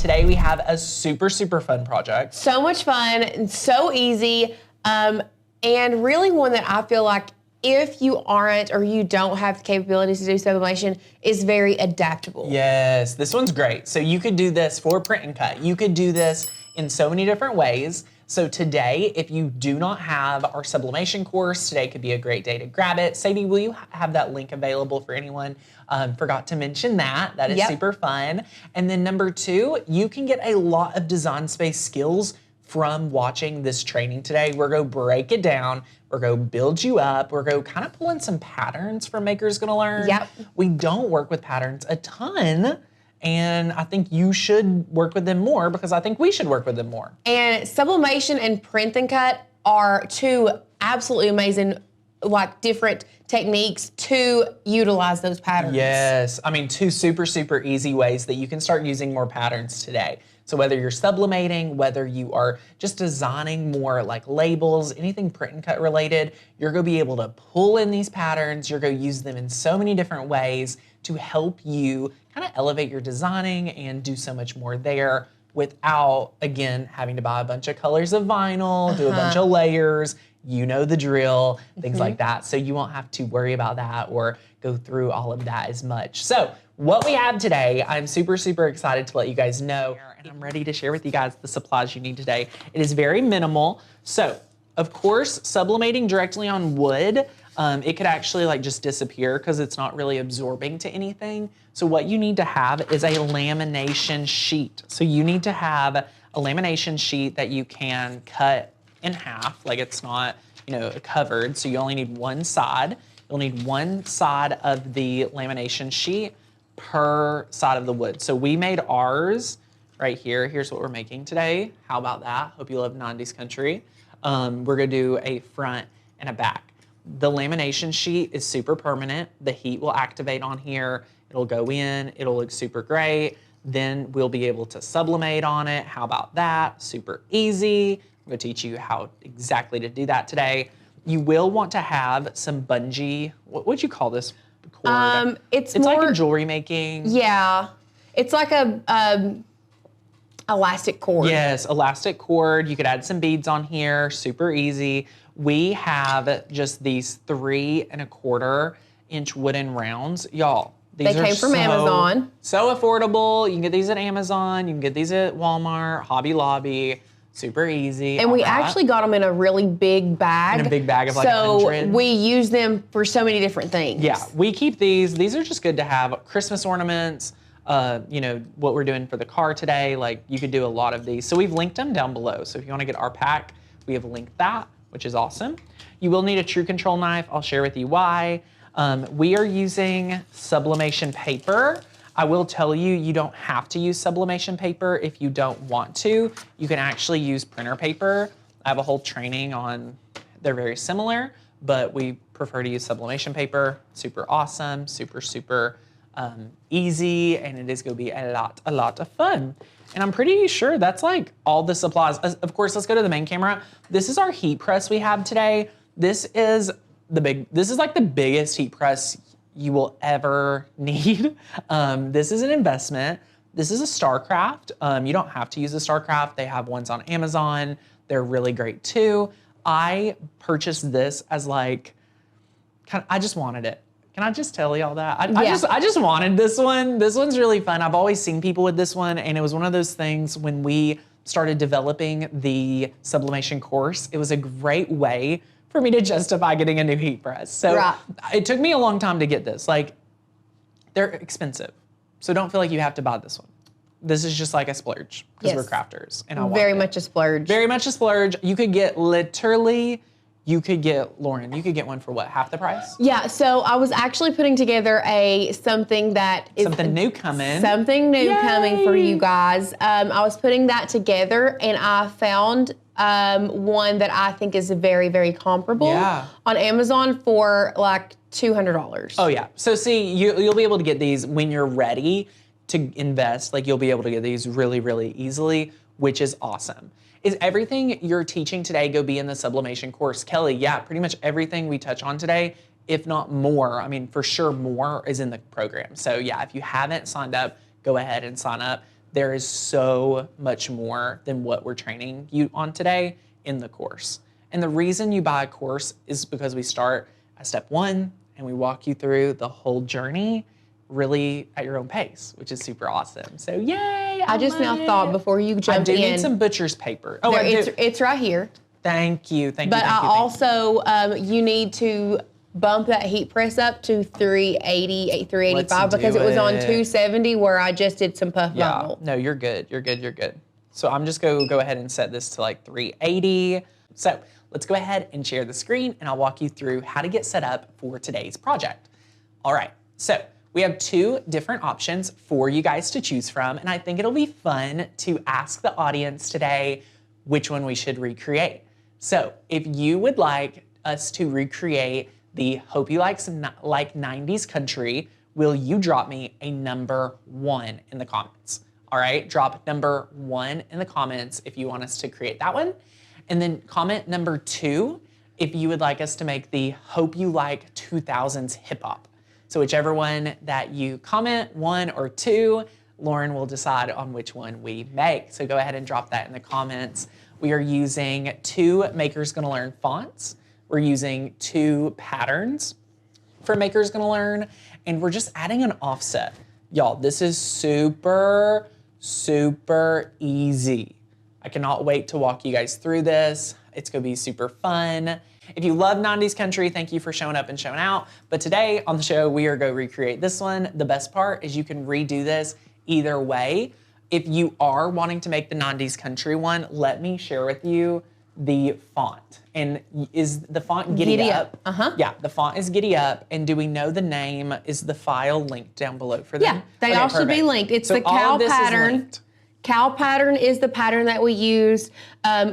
today we have a super, super fun project. So much fun and so easy. And really one that I feel like if you aren't or you don't have the capabilities to do sublimation, is very adaptable. Yes, this one's great. So you could do this for print and cut. You could do this in so many different ways. So today, if you do not have our sublimation course, today could be a great day to grab it. Sadie, will you have that link available for anyone? Forgot to mention that. That is super fun. And then number 2, you can get a lot of design space skills from watching this training today. We're gonna break it down. We're gonna build you up. We're gonna kind of pull in some patterns for Maker's Gonna Learn. Yep. We don't work with patterns a ton, and I think you should work with them more because I think we should work with them more. And sublimation and print and cut are 2 absolutely amazing, like different techniques to utilize those patterns. Yes, I mean 2 super, super easy ways that you can start using more patterns today. So whether you're sublimating, whether you are just designing more like labels, anything print and cut related, you're gonna be able to pull in these patterns. You're gonna use them in so many different ways to help you kind of elevate your designing and do so much more there without, again, having to buy a bunch of colors of vinyl, do a bunch of layers, you know the drill, things like that. So you won't have to worry about that or go through all of that as much. So what we have today, I'm super, super excited to let you guys know, and I'm ready to share with you guys the supplies you need today. It is very minimal. So, of course, sublimating directly on wood, it could actually like just disappear because it's not really absorbing to anything. So what you need to have is a lamination sheet. So you need to have a lamination sheet that you can cut in half, like it's not, covered. So you only need one side. You'll need one side of the lamination sheet per side of the wood. So we made ours right here. Here's what we're making today. How about that? Hope you love 90s country. We're gonna do a front and a back. The lamination sheet is super permanent. The heat will activate on here. It'll go in, it'll look super great. Then we'll be able to sublimate on it. How about that? Super easy. I'm gonna teach you how exactly to do that today. You will want to have some bungee, what would you call this cord? It's more, like a jewelry making. Yeah, it's like a elastic cord. Yes, elastic cord. You could add some beads on here, super easy. We have just these 3 1/4 inch wooden rounds. Y'all, these They came from Amazon. So affordable. You can get these at Amazon. You can get these at Walmart, Hobby Lobby. Super easy. And we actually got them in a really big bag. In a big bag of like 100. So we use them for so many different things. Yeah, we keep these. These are just good to have. Christmas ornaments, what we're doing for the car today, like you could do a lot of these. So we've linked them down below. So if you wanna get our pack, we have linked that, which is awesome. You will need a true control knife. I'll share with you why. We are using sublimation paper. I will tell you, you don't have to use sublimation paper if you don't want to. You can actually use printer paper. I have a whole training on, they're very similar, but we prefer to use sublimation paper. Super awesome, super, super easy, and it is gonna be a lot of fun. And I'm pretty sure that's like all the supplies. Of course, let's go to the main camera. This is our heat press we have today. This is like the biggest heat press you will ever need. This is an investment. This is a StarCraft. You don't have to use a StarCraft. They have ones on Amazon. They're really great too. I purchased this as like, I just wanted it. Can I just tell y'all that? I just wanted this one. This one's really fun. I've always seen people with this one, and it was one of those things when we started developing the sublimation course, it was a great way for me to justify getting a new heat press. So it took me a long time to get this. Like, they're expensive. So don't feel like you have to buy this one. This is just like a splurge because we're crafters, and I want very much a splurge. Very much a splurge. You could get literally, Lauren, you could get one for what, half the price? Yeah, so I was actually putting together something new coming. Something new coming for you guys. I was putting that together, and I found one that I think is very, very comparable on Amazon for like $200. Oh yeah, so see, you'll be able to get these when you're ready to invest. Like you'll be able to get these really, really easily, which is awesome. Is everything you're teaching today go be in the sublimation course? Kelly, yeah, pretty much everything we touch on today, if not more, I mean, for sure more is in the program. So yeah, if you haven't signed up, go ahead and sign up. there is so much more than what we're training you on today in the course. And the reason you buy a course is because we start at step 1 and we walk you through the whole journey really at your own pace, which is super awesome. So yay! I just now thought before you jump in. I do need some butcher's paper. Oh, it's right here. Thank you. But you need to bump that heat press up to 380, 385 because it was on 270 where I just did some puff bubble. No, you're good. You're good. So I'm just go ahead and set this to like 380. So let's go ahead and share the screen and I'll walk you through how to get set up for today's project. All right, so we have 2 different options for you guys to choose from, and I think it'll be fun to ask the audience today which one we should recreate. So if you would like us to recreate the Hope You Like 90s Country, will you drop me a number 1 in the comments? All right, drop number 1 in the comments if you want us to create that one. And then comment number 2 if you would like us to make the Hope You Like 2000s Hip Hop. So whichever one that you comment, 1 or 2, Lauren will decide on which one we make. So go ahead and drop that in the comments. We are using 2 Maker's Gonna Learn fonts. We're using 2 patterns for Maker's Gonna Learn, and we're just adding an offset. Y'all, this is super, super easy. I cannot wait to walk you guys through this. It's gonna be super fun. If you love 90s country, thank you for showing up and showing out. But today on the show, we are going to recreate this one. The best part is you can redo this either way. If you are wanting to make the 90s country one, let me share with you the font. And is the font Giddy Up? Yeah, the font is Giddy Up. And do we know the name? Is the file linked down below for them? Yeah, they all should be linked. It's the cow pattern. Cow pattern is the pattern that we use.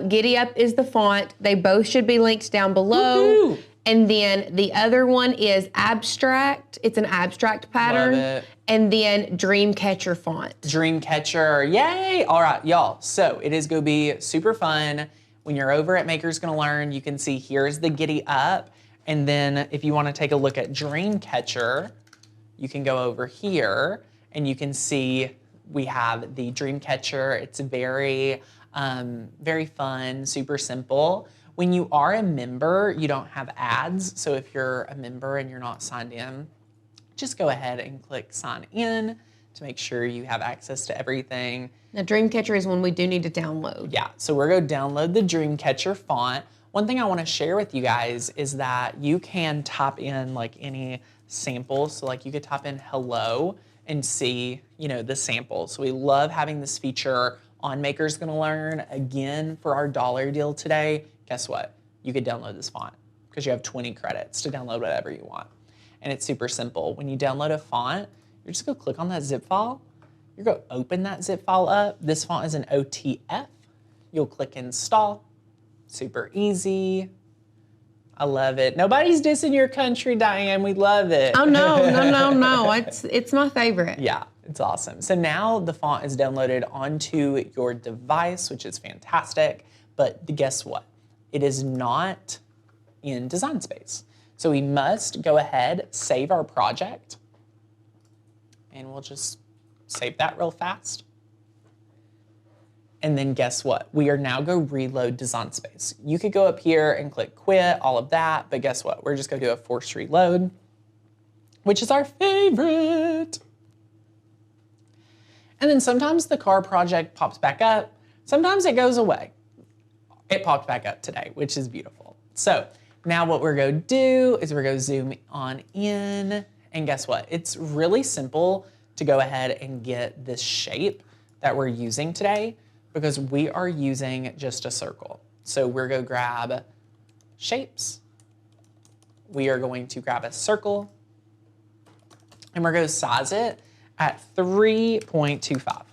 Giddy Up is the font. They both should be linked down below. Woo-hoo. And then the other one is Abstract. It's an abstract pattern. Love it. And then Dreamcatcher font. Dreamcatcher, yay! All right, y'all. So it is gonna be super fun. When you're over at Maker's Gonna Learn, you can see here's the Giddy Up. And then if you wanna take a look at Dreamcatcher, you can go over here and you can see we have the Dreamcatcher. It's very, very fun, super simple. When you are a member, you don't have ads. So if you're a member and you're not signed in, just go ahead and click sign in to make sure you have access to everything. Now Dreamcatcher is one we do need to download. Yeah, so we're gonna download the Dreamcatcher font. One thing I wanna share with you guys is that you can type in like any samples. So like you could type in hello and see, you know, the samples. So we love having this feature on Maker's Gonna Learn. Again, for our dollar deal today, guess what? You could download this font because you have 20 credits to download whatever you want. And it's super simple. When you download a font, you're just gonna click on that zip file. You're gonna open that zip file up. This font is an OTF. You'll click install. Super easy. I love it. Nobody's dissing your country, Diane. We love it. Oh, no. It's my favorite. Yeah, it's awesome. So now the font is downloaded onto your device, which is fantastic. But guess what? It is not in Design Space. So we must go ahead, save our project. And we'll just save that real fast. And then guess what? We are now going to reload Design Space. You could go up here and click quit, all of that, but guess what? We're just going to do a forced reload, which is our favorite. And then sometimes the car project pops back up. Sometimes it goes away. It popped back up today, which is beautiful. So now what we're going to do is we're going to zoom on in. And guess what? It's really simple to go ahead and get this shape that we're using today, because we are using just a circle. So we're gonna grab shapes. We are going to grab a circle and we're gonna size it at 3.25.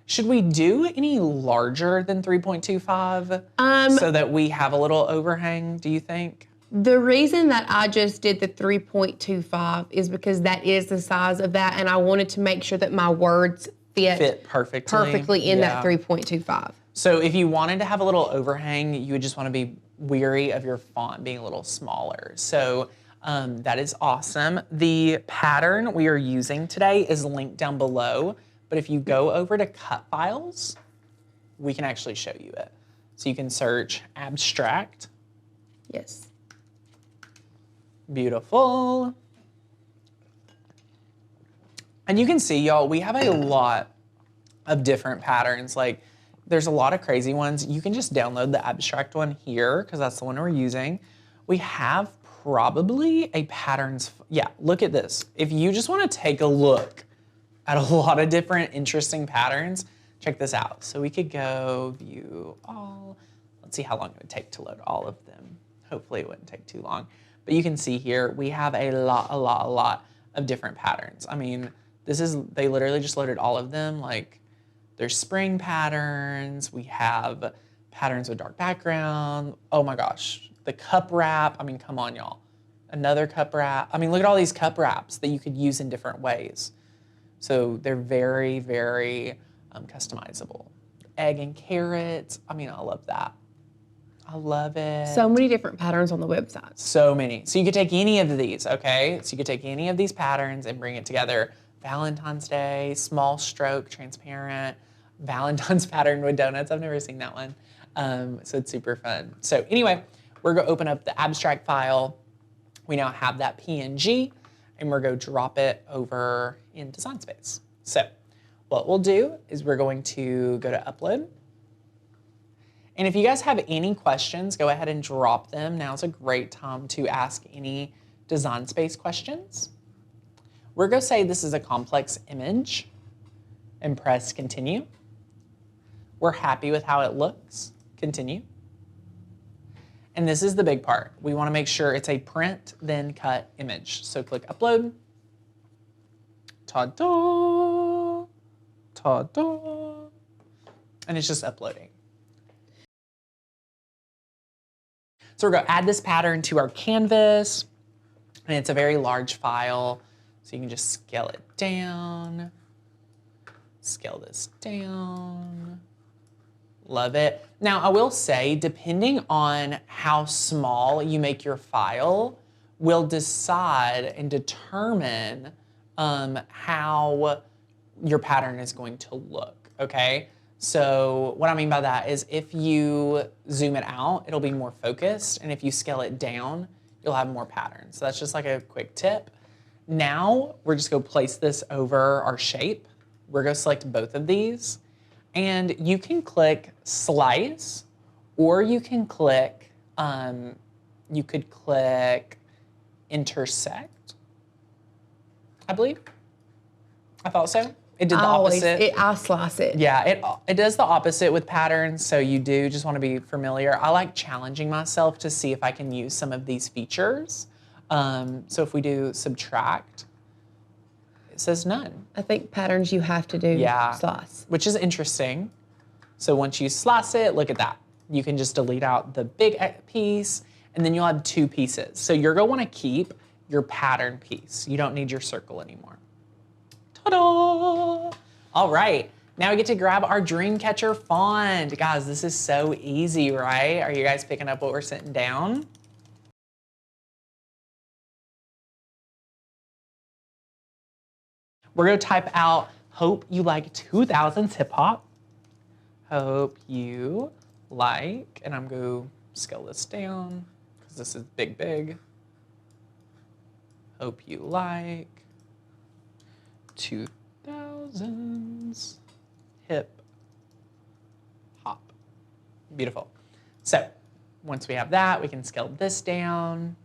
Should we do any larger than 3.25 so that we have a little overhang, do you think? The reason that I just did the 3.25 is because that is the size of that, and I wanted to make sure that my words fit perfectly in that 3.25. So if you wanted to have a little overhang, you would just want to be weary of your font being a little smaller. So that is awesome. The pattern we are using today is linked down below, But if you go over to cut files, we can actually show you it. So you can search abstract. Yes. Beautiful. And you can see, y'all, we have a lot of different patterns. Like, there's a lot of crazy ones. You can just download the abstract one here because that's the one we're using. We have probably a patterns, yeah, look at this. If you just want to take a look at a lot of different interesting patterns, check this out. So we could go view all. Let's see how long it would take to load all of them. Hopefully it wouldn't take too long. But you can see here, we have a lot of different patterns. I mean, they literally just loaded all of them. Like, there's spring patterns. We have patterns with dark background. Oh my gosh, the cup wrap. I mean, come on, y'all. Another cup wrap. I mean, look at all these cup wraps that you could use in different ways. So they're very, very customizable. Egg and carrots. I mean, I love that. I love it. So many different patterns on the website. So many. So you could take any of these, okay? So you could take any of these patterns and bring it together. Valentine's Day, small stroke, transparent, Valentine's pattern with donuts. I've never seen that one. So it's super fun. So anyway, we're gonna open up the abstract file. We now have that PNG, and we're gonna drop it over in Design Space. So what we'll do is we're going to go to upload. And if you guys have any questions, go ahead and drop them. Now's a great time to ask any Design Space questions. We're gonna say this is a complex image and press continue. We're happy with how it looks, continue. And this is the big part. We wanna make sure it's a print, then cut image. So click upload. Ta-da, ta-da. And it's just uploading. So we're gonna add this pattern to our canvas, and it's a very large file. So you can just scale it down, scale this down. Love it. Now, I will say, depending on how small you make your file, will decide and determine how your pattern is going to look, okay? So what I mean by that is if you zoom it out, it'll be more focused, and if you scale it down, you'll have more patterns. So that's just like a quick tip. Now, we're just gonna place this over our shape. We're gonna select both of these, and you can click slice, or you can click, you could click intersect, I believe. I thought so. It did the opposite. I'll slice it. Yeah, it does the opposite with patterns, so you do just want to be familiar. I like challenging myself to see if I can use some of these features. So if we do subtract, it says none. I think patterns you have to do slice. Which is interesting. So once you slice it, look at that. You can just delete out the big piece, and then you'll have two pieces. So you're gonna wanna keep your pattern piece. You don't need your circle anymore. Ta-da! All right, now we get to grab our Dreamcatcher font. Guys, this is so easy, right? Are you guys picking up what we're sitting down? We're gonna type out, hope you like 2000s hip hop. Hope you like, and I'm gonna scale this down because this is big. Hope you like 2000s hip hop. Beautiful. So once we have that, we can scale this down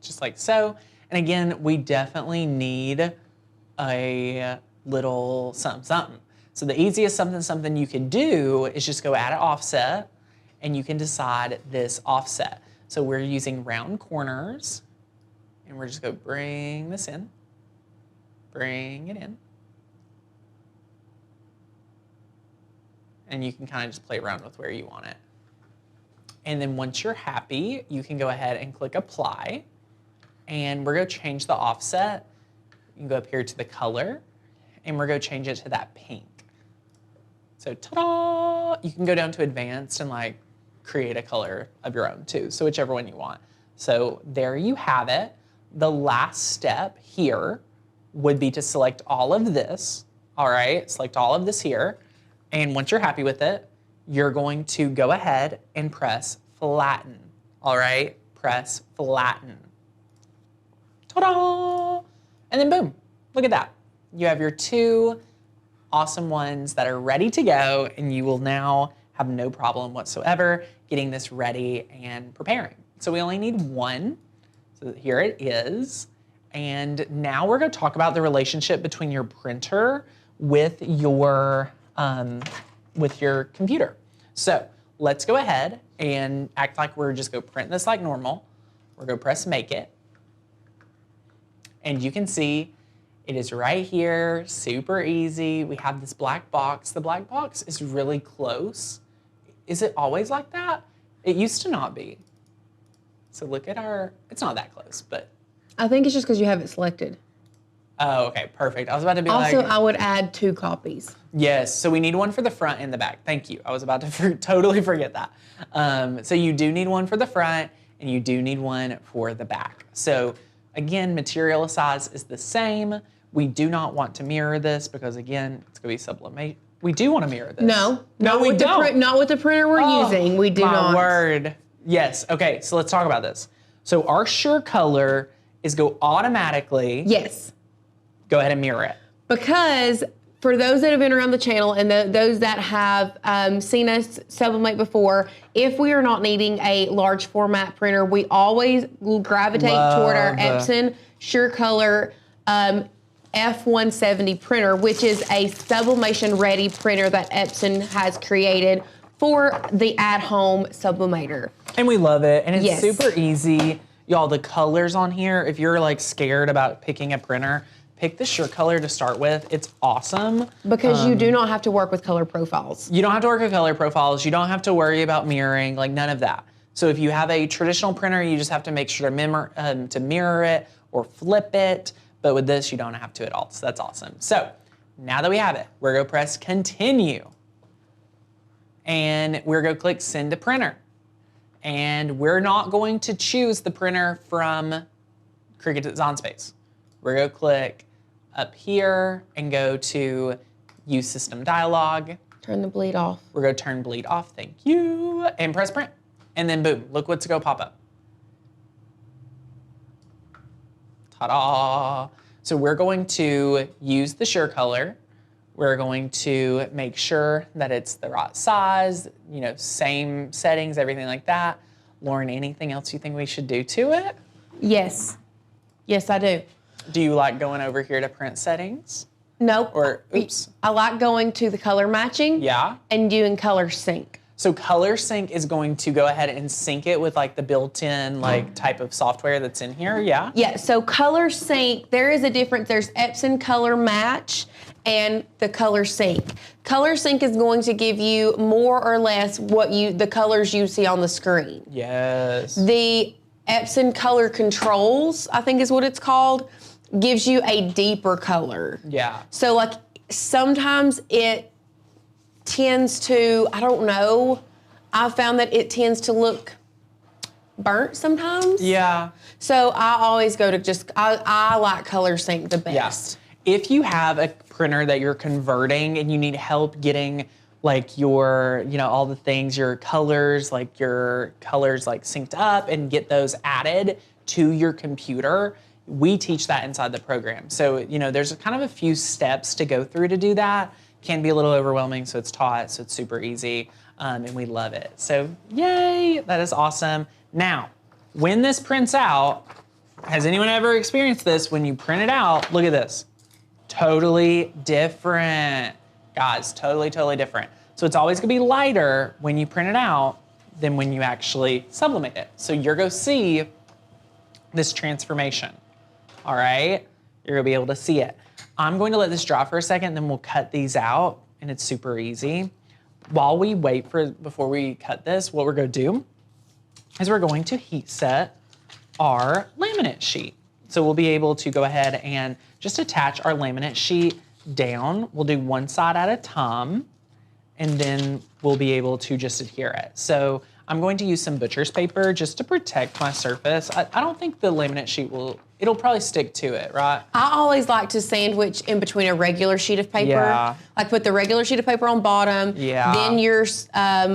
just like so. And again, we definitely need a little something. So the easiest something you can do is just go add an offset, and you can decide this offset. So we're using round corners, and we're just gonna bring this in, bring it in. And you can kind of just play around with where you want it. And then once you're happy, you can go ahead and click apply. And we're gonna change the offset. You can go up here to the color, and we're gonna change it to that pink. So ta-da! You can go down to advanced and like create a color of your own too. So whichever one you want. So there you have it. The last step here would be to select all of this, all right? Select all of this here. And once you're happy with it, you're going to go ahead and press flatten, all right? Press flatten. Ta-da! And then boom, look at that. You have your 2 awesome ones that are ready to go, and you will now have no problem whatsoever getting this ready and preparing. So we only need 1. So here it is. And now we're going to talk about the relationship between your printer with your computer. So let's go ahead and act like we're just going to print this like normal. We're going to press make it. And you can see it is right here, super easy. We have this black box. The black box is really close. Is it always like that? It used to not be. So look at it's not that close, but. I think it's just because you have it selected. Oh, okay, perfect. I was about to be also, I would add 2 copies. Yes, so we need one for the front and the back. Thank you. I was about to totally forget that. So you do need one for the front and you do need one for the back. So again, material size is the same. We do not want to mirror this because again, it's gonna be sublimation. We do want to mirror this. No, we don't. Not with the printer we're using. We do not. My word. Yes. Okay. So let's talk about this. So our sure color is go automatically. Yes. Go ahead and mirror it. Because for those that have been around the channel and those that have seen us sublimate before, if we are not needing a large format printer, we always will gravitate toward our Epson Sure Color F170 printer, which is a sublimation ready printer that Epson has created for the at-home sublimator. And we love it, and it's super easy. Y'all, the colors on here, if you're like scared about picking a printer, pick the Sure Color to start with. It's awesome. Because you do not have to work with color profiles. You don't have to work with color profiles. You don't have to worry about mirroring, like none of that. So if you have a traditional printer, you just have to make sure to mirror it or flip it. But with this, you don't have to at all. So that's awesome. So now that we have it, we're gonna press continue. And we're gonna click send to printer. And we're not going to choose the printer from Cricut Design Space. We're gonna click up here and go to use system dialog. Turn the bleed off. We're gonna turn bleed off, thank you. And press print. And then boom, look what's gonna pop up. Ta-da! So we're going to use the Sure Color. We're going to make sure that it's the right size, you know, same settings, everything like that. Lauren, anything else you think we should do to it? Yes. Yes, I do. Do you like going over here to print settings? Nope. Or, oops. I like going to the color matching. Yeah. And doing color sync. So color sync is going to go ahead and sync it with like the built-in like type of software that's in here, yeah? Yeah, so color sync, there is a difference. There's Epson Color Match and the color sync. Color sync is going to give you more or less the colors you see on the screen. Yes. The Epson Color Controls, I think is what it's called, gives you a deeper color. Yeah. So like sometimes it tends to, I don't know, I found that it tends to look burnt sometimes. Yeah. So I always go to I like color sync the best. Yeah. If you have a printer that you're converting and you need help getting like your, you know, all the things, your colors like synced up and get those added to your computer, we teach that inside the program. So, you know, there's kind of a few steps to go through to do that. Can be a little overwhelming, so it's taught, so it's super easy, and we love it. So yay, that is awesome. Now, when this prints out, has anyone ever experienced this? When you print it out, look at this. Totally different. Guys, totally, totally different. So it's always gonna be lighter when you print it out than when you actually sublimate it. So you're gonna see this transformation, all right? You're gonna be able to see it. I'm going to let this dry for a second, then we'll cut these out, and it's super easy. While we wait before we cut this, what we're gonna do is we're going to heat set our laminate sheet. So we'll be able to go ahead and just attach our laminate sheet down. We'll do one side at a time, and then we'll be able to just adhere it. So I'm going to use some butcher's paper just to protect my surface. I don't think the laminate sheet will it'll probably stick to it, right? I always like to sandwich in between a regular sheet of paper. Yeah. Like put the regular sheet of paper on bottom, then your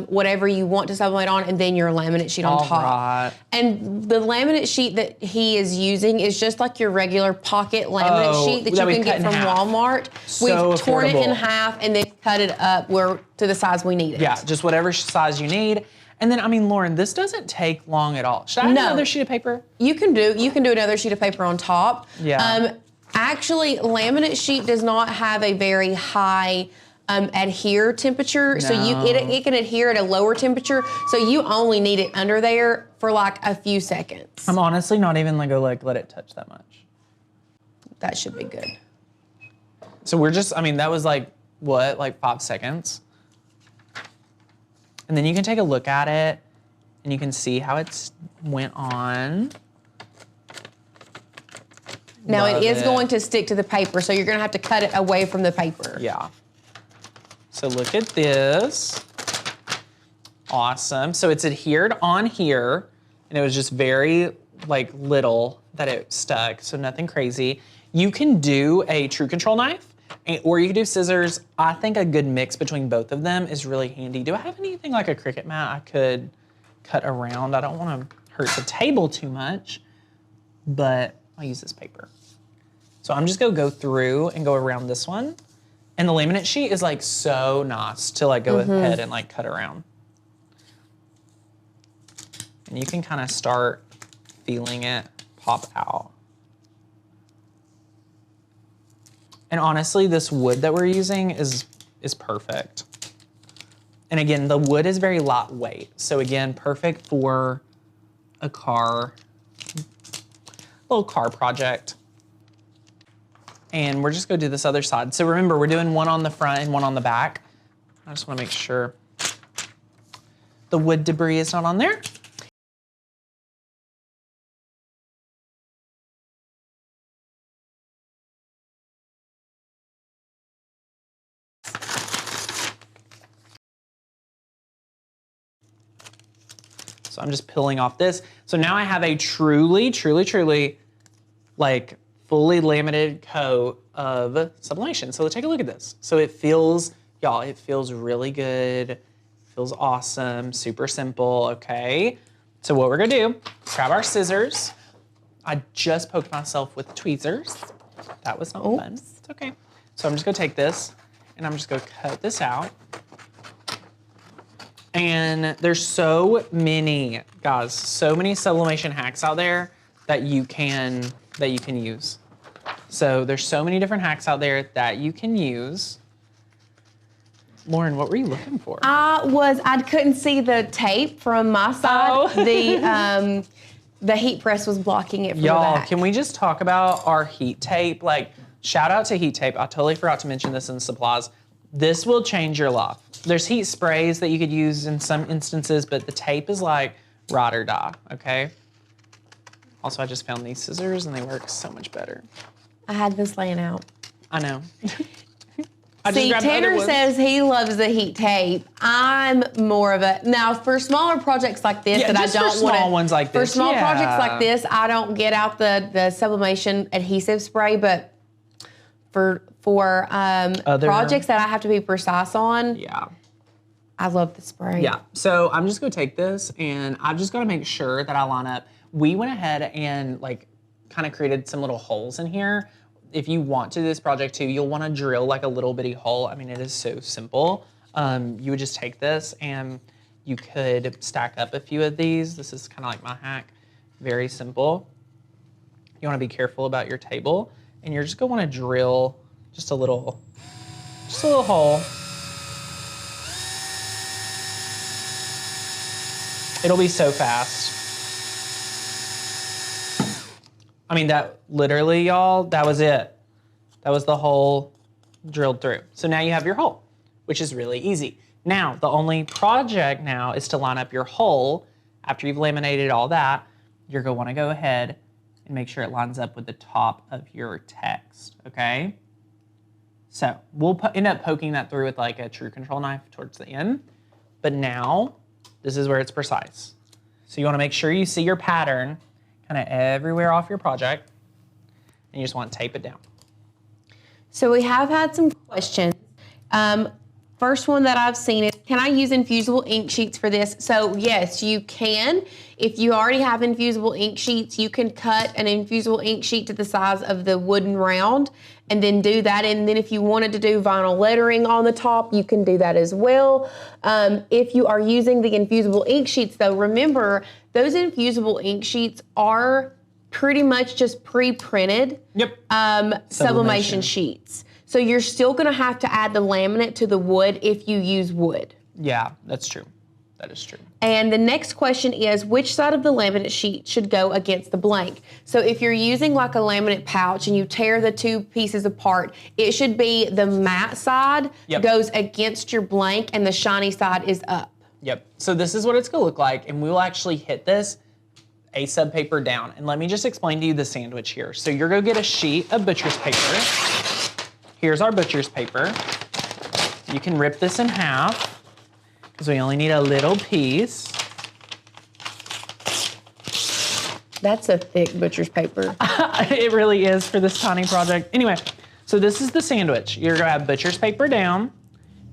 whatever you want to sublimate on, and then your laminate sheet on top. Right. And the laminate sheet that he is using is just like your regular pocket laminate sheet that you can get from Walmart. So we've torn it in affordable. half and then cut it up to the size we need it. Yeah, just whatever size you need. And then, I mean, Lauren, this doesn't take long at all. Should I have another sheet of paper? You can do another sheet of paper on top. Yeah. Actually, laminate sheet does not have a very high adhere temperature, so it can adhere at a lower temperature. So you only need it under there for like a few seconds. I'm honestly not even gonna let it touch that much. That should be good. So we're just, I mean, that was like 5 seconds. And then you can take a look at it and you can see how it's went on. Now it is going to stick to the paper, so you're gonna have to cut it away from the paper. Yeah. So look at this. Awesome. So it's adhered on here, and it was just very little that it stuck, so nothing crazy. You can do a true control knife, or you can do scissors. I think a good mix between both of them is really handy. Do I have anything like a Cricut mat I could cut around? I don't want to hurt the table too much, but I'll use this paper. So I'm just gonna go through and go around this one. And the laminate sheet is so nice to go ahead and cut around. And you can kind of start feeling it pop out. And honestly, this wood that we're using is perfect. And again, the wood is very lightweight. So again, perfect for a little car project. And we're just gonna do this other side. So remember, we're doing one on the front and one on the back. I just wanna make sure the wood debris is not on there. So I'm just peeling off this. So now I have a truly, fully laminated coat of sublimation. So let's take a look at this. So it feels, y'all, it feels really good. Feels awesome, super simple, okay? So what we're gonna do, grab our scissors. I just poked myself with tweezers. That was not fun, it's okay. So I'm just gonna take this and I'm just gonna cut this out. And there's so many, guys, so many sublimation hacks out there that you can use. So there's so many different hacks out there that you can use. Lauren, what were you looking for? I couldn't see the tape from my side. Oh. The heat press was blocking it from the back. Y'all, can we just talk about our heat tape? Shout out to heat tape. I totally forgot to mention this in supplies. This will change your life. There's heat sprays that you could use in some instances, but the tape is ride or die, okay? Also, I just found these scissors and they work so much better. I had this laying out. I know. See, Tanner says he loves the heat tape. I'm more of now for smaller projects like this that I don't want. For small ones like this. For small projects like this, I don't get out the sublimation adhesive spray, but for projects that I have to be precise on, I love the spray. Yeah, so I'm just gonna take this and I'm just gonna make sure that I line up. We went ahead and kind of created some little holes in here. If you want to do this project too, you'll wanna drill a little bitty hole. I mean, it is so simple. You would just take this and you could stack up a few of these. This is kind of like my hack, very simple. You wanna be careful about your table and you're just gonna wanna drill just a little hole. It'll be so fast. I mean, that literally, y'all, that was it. That was the hole drilled through. So now you have your hole, which is really easy. Now, the only project now is to line up your hole. After you've laminated all that, you're gonna wanna go ahead and make sure it lines up with the top of your text, okay? So we'll end up poking that through with a true control knife towards the end. But now, this is where it's precise. So you wanna make sure you see your pattern kind of everywhere off your project. and you just want to tape it down. So we have had some questions. First one that I've seen is, can I use infusible ink sheets for this? So yes, you can. If you already have infusible ink sheets, you can cut an infusible ink sheet to the size of the wooden round and then do that. And then if you wanted to do vinyl lettering on the top, you can do that as well. If you are using the infusible ink sheets though, remember those infusible ink sheets are pretty much just pre-printed sublimation sheets. So you're still gonna have to add the laminate to the wood if you use wood. Yeah, that's true. That is true. And the next question is, which side of the laminate sheet should go against the blank? So if you're using like a laminate pouch and you tear the two pieces apart, it should be the matte side goes against your blank and the shiny side is up. Yep. So this is what it's gonna look like, and we will actually hit this A-sub paper down. And let me just explain to you the sandwich here. So you're gonna get a sheet of butcher's paper. Here's our butcher's paper. You can rip this in half because we only need a little piece. That's a thick butcher's paper. It really is for this tiny project. Anyway, so this is the sandwich. You're gonna have butcher's paper down,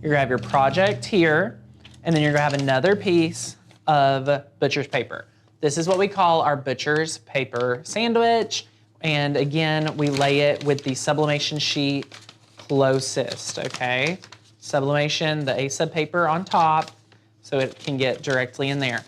you're gonna have your project here, and then you're gonna have another piece of butcher's paper. This is what we call our butcher's paper sandwich. And again, we lay it with the sublimation sheet closest, okay? Sublimation, the A-sub paper on top, so it can get directly in there.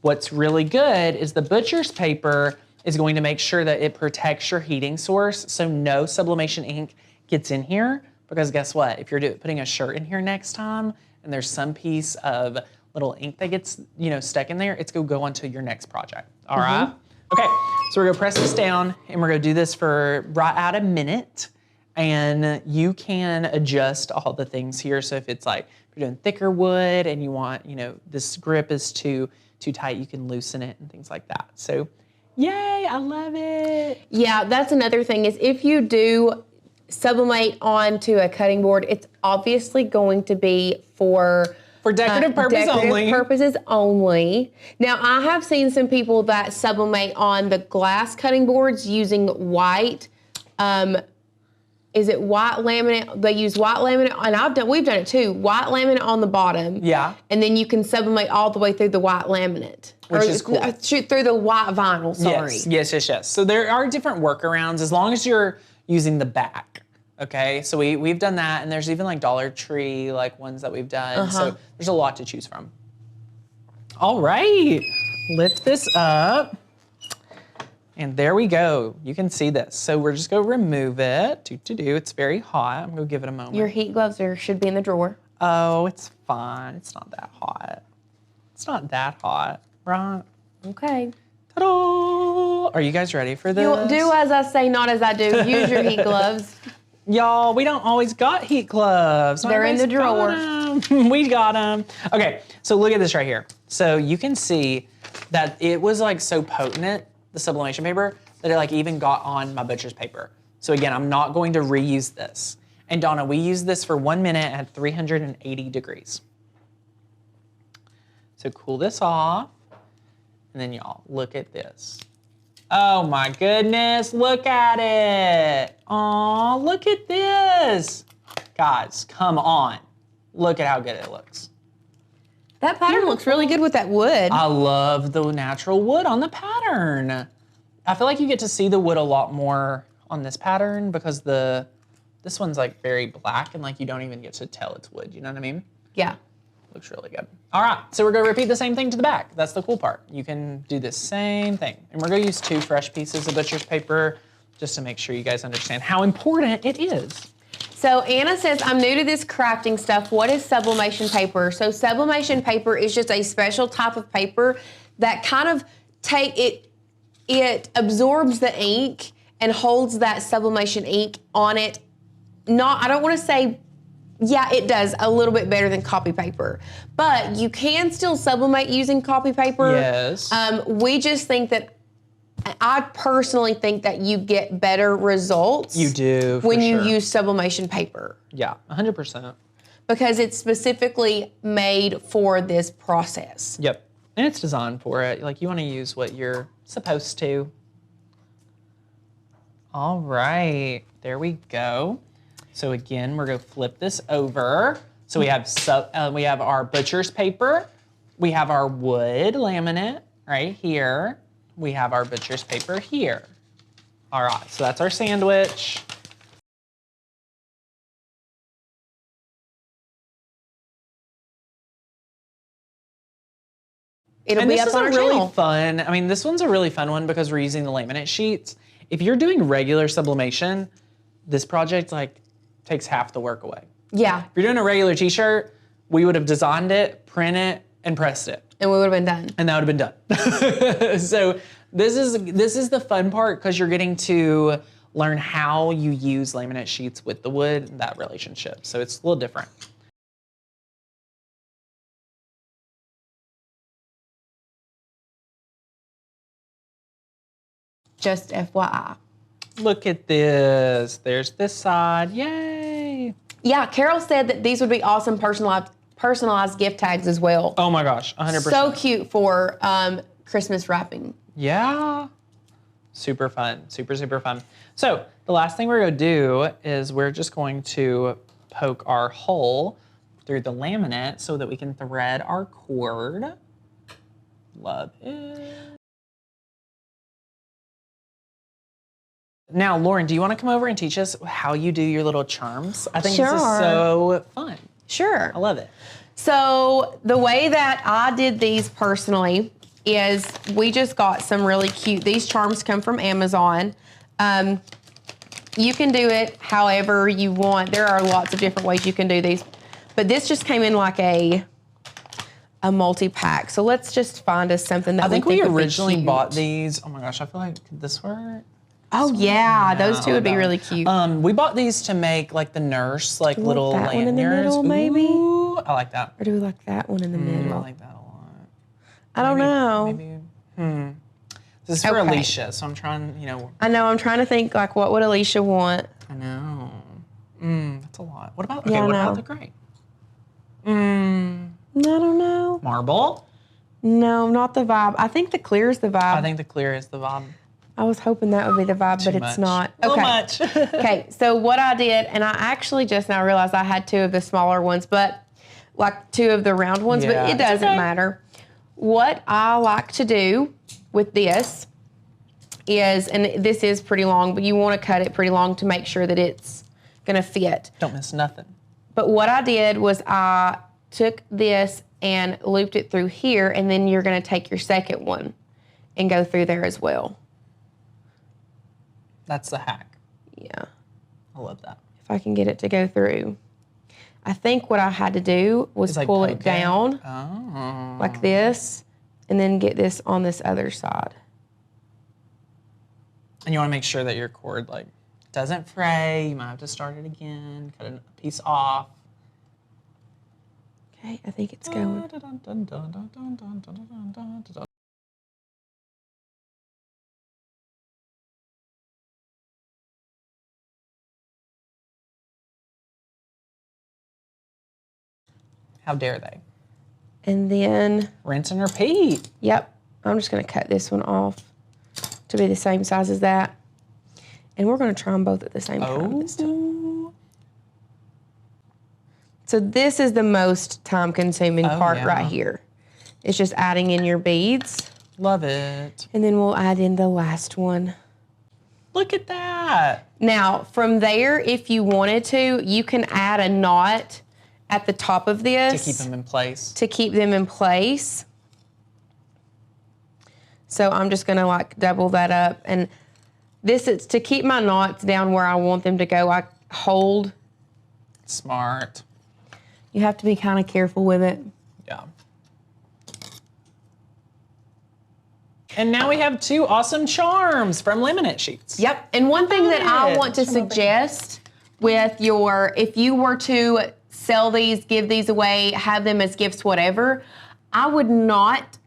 What's really good is the butcher's paper is going to make sure that it protects your heating source so no sublimation ink gets in here, because guess what? If you're putting a shirt in here next time and there's some piece of little ink that gets, stuck in there, it's gonna go onto your next project, all right? Okay, so we're gonna press this down and we're gonna do this for right at a minute. And you can adjust all the things here. So if it's like, if you're doing thicker wood and you want, this grip is too tight, you can loosen it and things like that. So yay, I love it. Yeah, that's another thing is if you do sublimate onto a cutting board, it's obviously going to be for decorative purposes only. Now, I have seen some people that sublimate on the glass cutting boards using white, is it white laminate? They use white laminate, and we've done it too. White laminate on the bottom. Yeah. And then you can sublimate all the way through the white laminate. Which is cool. Shoot through the white vinyl, sorry. Yes. So there are different workarounds as long as you're using the back. Okay, so we've done that, and there's even like Dollar Tree like ones that we've done. So there's a lot to choose from. All right, lift this up. And there we go. You can see this. So we're just gonna remove it. It's very hot. I'm gonna give it a moment. Your heat gloves should be in the drawer. Oh, it's fine. It's not that hot. It's not that hot, right? Okay. Ta-da! Are you guys ready for this? You do as I say, not as I do. Use your heat gloves. Y'all, we don't always got heat gloves. They're in the drawer. We got them. Okay, so look at this right here. So you can see that it was like so potent, the sublimation paper, that it like even got on my butcher's paper. So again, I'm not going to reuse this. And Donna, we use this for 1 minute at 380 degrees. So cool this off. And then y'all, look at this. Oh my goodness, look at it. Aw, look at this. Guys, come on. Look at how good it looks. That pattern looks really good with that wood. I love the natural wood on the pattern. I feel like you get to see the wood a lot more on this pattern because this one's like very black and like you don't even get to tell it's wood, you know what I mean? Yeah. Looks really good. All right, so we're gonna repeat the same thing to the back. That's the cool part. You can do the same thing. And we're gonna use 2 fresh pieces of butcher's paper just to make sure you guys understand how important it is. So Anna says, I'm new to this crafting stuff. What is sublimation paper? So sublimation paper is just a special type of paper that kind of it absorbs the ink and holds that sublimation ink on it. I don't want to say, yeah, it does a little bit better than copy paper, but you can still sublimate using copy paper. Yes. We just think that, I personally think that you get better results. You do, when you use sublimation paper. Yeah, 100%. Because it's specifically made for this process. Yep, and it's designed for it. Like you want to use what you're supposed to. All right, there we go. So again, we're gonna flip this over. So we have our butcher's paper. We have our wood laminate right here. We have our butcher's paper here. All right, so that's our sandwich. It'll be up on our channel. Fun. I mean, this one's a really fun one because we're using the laminate sheets. If you're doing regular sublimation, this project takes half the work away. Yeah. If you're doing a regular t-shirt, we would have designed it, print it, and pressed it. And we would have been done. And that would have been done. So this is the fun part because you're getting to learn how you use laminate sheets with the wood and that relationship. So it's a little different. Just FYI. Look at this. There's this side. Yay. Yeah, Carol said that these would be awesome personalized gift tags as well. Oh my gosh, 100%. So cute for Christmas wrapping. Yeah. Super fun. Super, super fun. So the last thing we're going to do is we're just going to poke our hole through the laminate so that we can thread our cord. Love it. Now, Lauren, do you want to come over and teach us how you do your little charms? I think this is so fun. Sure. I love it. So the way that I did these personally is we just got some really cute, these charms come from Amazon. You can do it however you want. There are lots of different ways you can do these, but this just came in like a multi-pack. So let's just find us something that I think we would be originally cute. bought these. Oh my gosh, I feel like, could this work? Oh yeah, those two would be really cute. We bought these to make like the nurse, like little that lanyards. one in the middle, maybe? Ooh, I like that. Or do we like that one in the middle? I like that a lot. I don't know. Maybe. This is for Alicia, so I'm trying, I know, I'm trying to think like what would Alicia want? I know. That's a lot. What about, Yeah, what I know. about the gray? I don't know. Marble? No, not the vibe. I think the clear is the vibe. I think the clear is the vibe. I was hoping that would be the vibe, but it's not. Okay. Too much. Okay, so what I did, and I actually just now realized I had two of the smaller ones, but like two of the round ones, Yeah, but it doesn't matter. What I like to do with this is, and this is pretty long, but you want to cut it pretty long to make sure that it's gonna fit. Don't miss nothing. But what I did was I took this and looped it through here, and then you're gonna take your second one and go through there as well. That's the hack. Yeah. I love that. If I can get it to go through. I think what I had to do was pull it down like this, and then get this on this other side. And you want to make sure that your cord doesn't fray. You might have to start it again, cut a piece off. Okay, I think it's going. How dare they? And then, rinse and repeat. Yep, I'm just gonna cut this one off to be the same size as that. And we're gonna try them both at the same time this time. So this is the most time-consuming part right here. It's just adding in your beads. Love it. And then we'll add in the last one. Look at that. Now, from there, if you wanted to, you can add a knot at the top of this. To keep them in place. To keep them in place. So I'm just gonna double that up. And this is to keep my knots down where I want them to go. I hold. Smart. You have to be kind of careful with it. Yeah. And now we have two awesome charms from laminate sheets. Yep. And one thing that I want to suggest with if you were to sell these, give these away, have them as gifts, whatever, I would not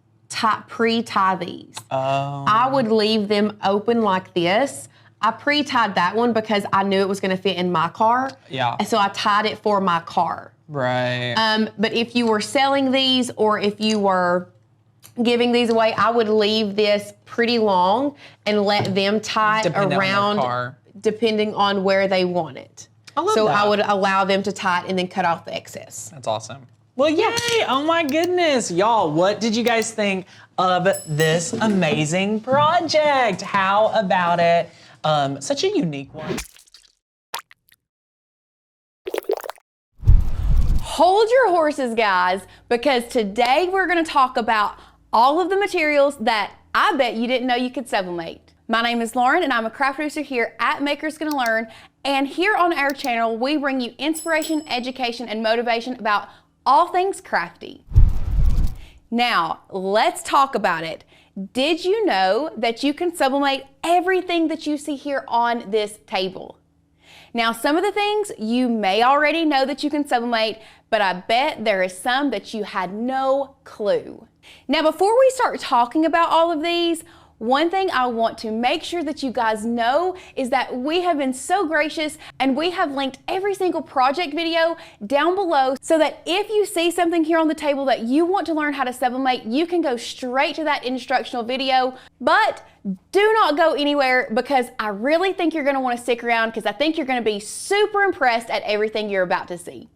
pre-tie these. Oh. I would leave them open like this. I pre-tied that one because I knew it was going to fit in my car. Yeah. And so I tied it for my car. Right. But if you were selling these, or if you were giving these away, I would leave this pretty long and let them tie around depending on where they want it. I love that. I would allow them to tie it and then cut off the excess. That's awesome. Well, yay! Oh my goodness. Y'all, what did you guys think of this amazing project? How about it? Such a unique one. Hold your horses, guys, because today we're going to talk about all of the materials that I bet you didn't know you could sublimate. My name is Lauren and I'm a craft producer here at Makers Gonna Learn, and here on our channel we bring you inspiration, education, and motivation about all things crafty. Now, let's talk about it. Did you know that you can sublimate everything that you see here on this table? Now, some of the things you may already know that you can sublimate, but I bet there is some that you had no clue. Now, before we start talking about all of these, one thing I want to make sure that you guys know is that we have been so gracious and we have linked every single project video down below so that if you see something here on the table that you want to learn how to sublimate, you can go straight to that instructional video. But do not go anywhere because I really think you're going to want to stick around because I think you're going to be super impressed at everything you're about to see.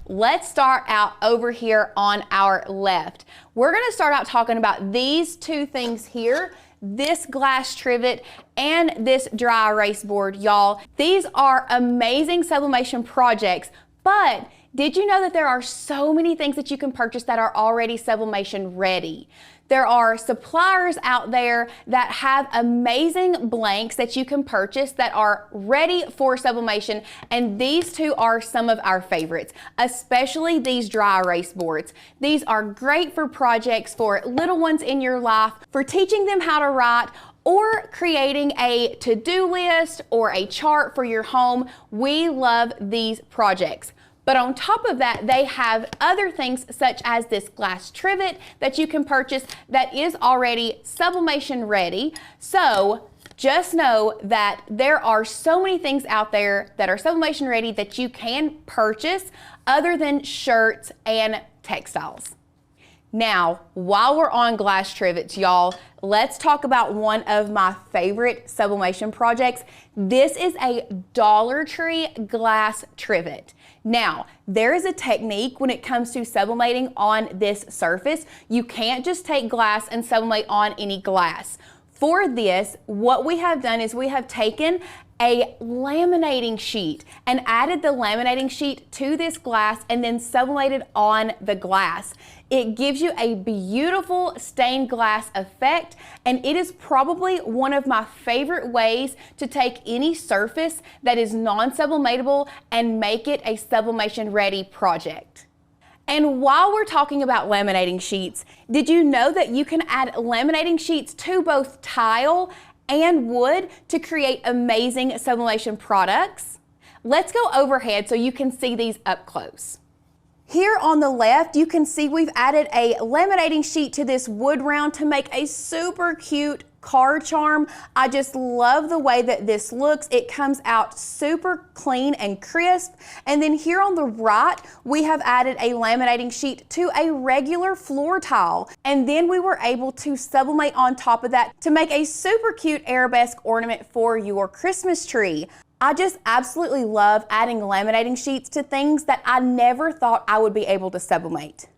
Let's start out over here on our left. We're going to start out talking about these two things here, this glass trivet and this dry erase board, y'all. These are amazing sublimation projects, but did you know that there are so many things that you can purchase that are already sublimation ready? There are suppliers out there that have amazing blanks that you can purchase that are ready for sublimation, and these two are some of our favorites, especially these dry erase boards. These are great for projects for little ones in your life, for teaching them how to write, or creating a to-do list or a chart for your home. We love these projects. But on top of that, they have other things such as this glass trivet that you can purchase that is already sublimation ready. So just know that there are so many things out there that are sublimation ready that you can purchase other than shirts and textiles. Now, while we're on glass trivets, y'all, let's talk about one of my favorite sublimation projects. This is a Dollar Tree glass trivet. Now, there is a technique when it comes to sublimating on this surface. You can't just take glass and sublimate on any glass. For this, what we have done is we have taken a laminating sheet and added the laminating sheet to this glass and then sublimated on the glass. It gives you a beautiful stained glass effect, and it is probably one of my favorite ways to take any surface that is non-sublimatable and make it a sublimation ready project. And while we're talking about laminating sheets, did you know that you can add laminating sheets to both tile and wood to create amazing sublimation products? Let's go overhead so you can see these up close. Here on the left, you can see we've added a laminating sheet to this wood round to make a super cute card charm. I just love the way that this looks. It comes out super clean and crisp. And then here on the right, we have added a laminating sheet to a regular floor tile. And then we were able to sublimate on top of that to make a super cute arabesque ornament for your Christmas tree. I just absolutely love adding laminating sheets to things that I never thought I would be able to sublimate.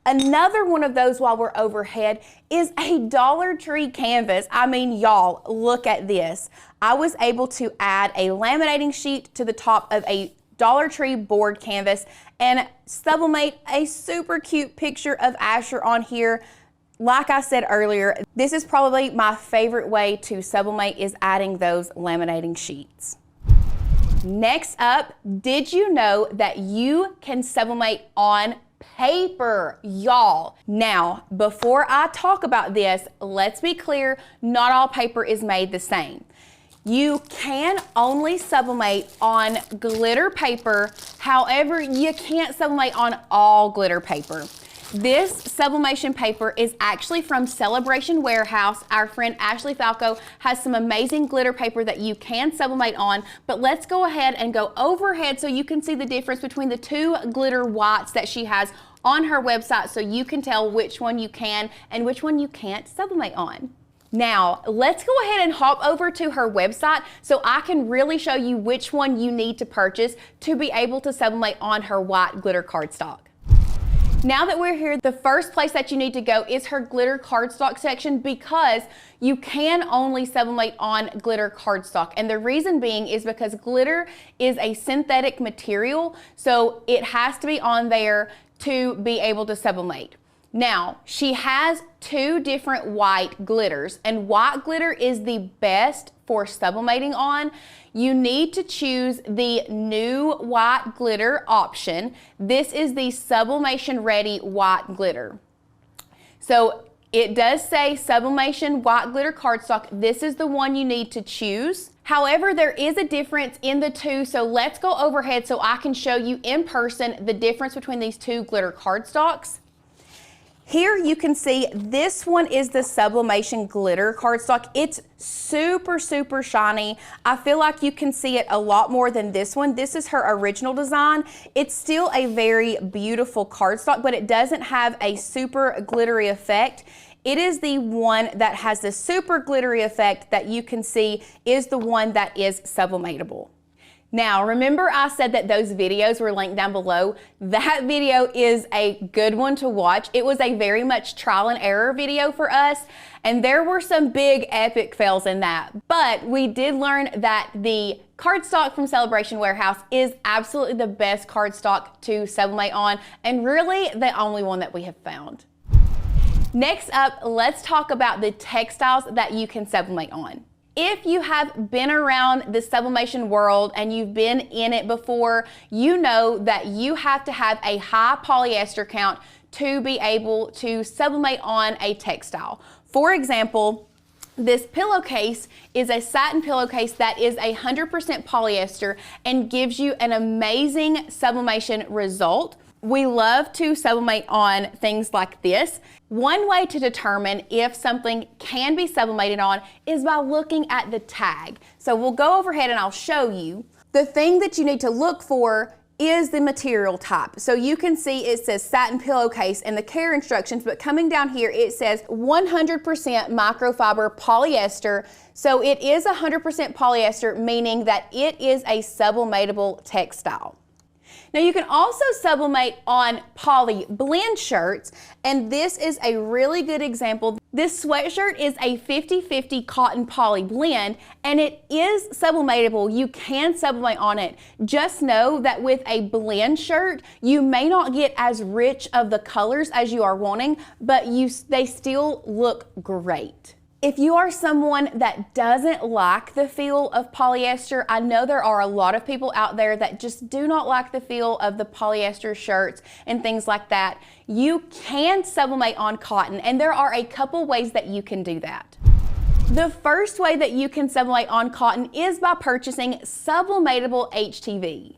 Another one of those while we're overhead is a Dollar Tree canvas. I mean, y'all, look at this. I was able to add a laminating sheet to the top of a Dollar Tree board canvas and sublimate a super cute picture of Asher on here. Like I said earlier, this is probably my favorite way to sublimate is adding those laminating sheets. Next up, did you know that you can sublimate on paper, y'all? Now, before I talk about this, let's be clear, not all paper is made the same. You can only sublimate on glitter paper, however, you can't sublimate on all glitter paper. This sublimation paper is actually from Celebration Warehouse. Our friend Ashley Falco has some amazing glitter paper that you can sublimate on, but let's go ahead and go overhead so you can see the difference between the two glitter whites that she has on her website so you can tell which one you can and which one you can't sublimate on. Now, let's go ahead and hop over to her website so I can really show you which one you need to purchase to be able to sublimate on her white glitter cardstock. Now that we're here, the first place that you need to go is her glitter cardstock section because you can only sublimate on glitter cardstock. And the reason being is because glitter is a synthetic material, so it has to be on there to be able to sublimate. Now, she has two different white glitters, and white glitter is the best for sublimating on. You need to choose the new white glitter option. This is the Sublimation Ready white glitter. So it does say Sublimation white glitter cardstock. This is the one you need to choose. However, there is a difference in the two, so let's go overhead so I can show you in person the difference between these two glitter cardstocks. Here you can see this one is the Sublimation glitter cardstock. It's super, super shiny. I feel like you can see it a lot more than this one. This is her original design. It's still a very beautiful cardstock, but it doesn't have a super glittery effect. It is the one that has the super glittery effect that you can see is the one that is sublimatable. Now, remember I said that those videos were linked down below? That video is a good one to watch. It was a very much trial and error video for us, and there were some big epic fails in that. But we did learn that the cardstock from Celebration Warehouse is absolutely the best cardstock to sublimate on, and really the only one that we have found. Next up, let's talk about the textiles that you can sublimate on. If you have been around the sublimation world and you've been in it before, you know that you have to have a high polyester count to be able to sublimate on a textile. For example, this pillowcase is a satin pillowcase that is 100% polyester and gives you an amazing sublimation result. We love to sublimate on things like this. One way to determine if something can be sublimated on is by looking at the tag. So we'll go overhead and I'll show you. The thing that you need to look for is the material type. So you can see it says satin pillowcase and the care instructions, but coming down here it says 100% microfiber polyester. So it is 100% polyester, meaning that it is a sublimatable textile. Now you can also sublimate on poly blend shirts, and this is a really good example. This sweatshirt is a 50-50 cotton poly blend, and it is sublimatable. You can sublimate on it. Just know that with a blend shirt, you may not get as rich of the colors as you are wanting, but they still look great. If you are someone that doesn't like the feel of polyester, I know there are a lot of people out there that just do not like the feel of the polyester shirts and things like that. You can sublimate on cotton, and there are a couple ways that you can do that. The first way that you can sublimate on cotton is by purchasing sublimatable HTV.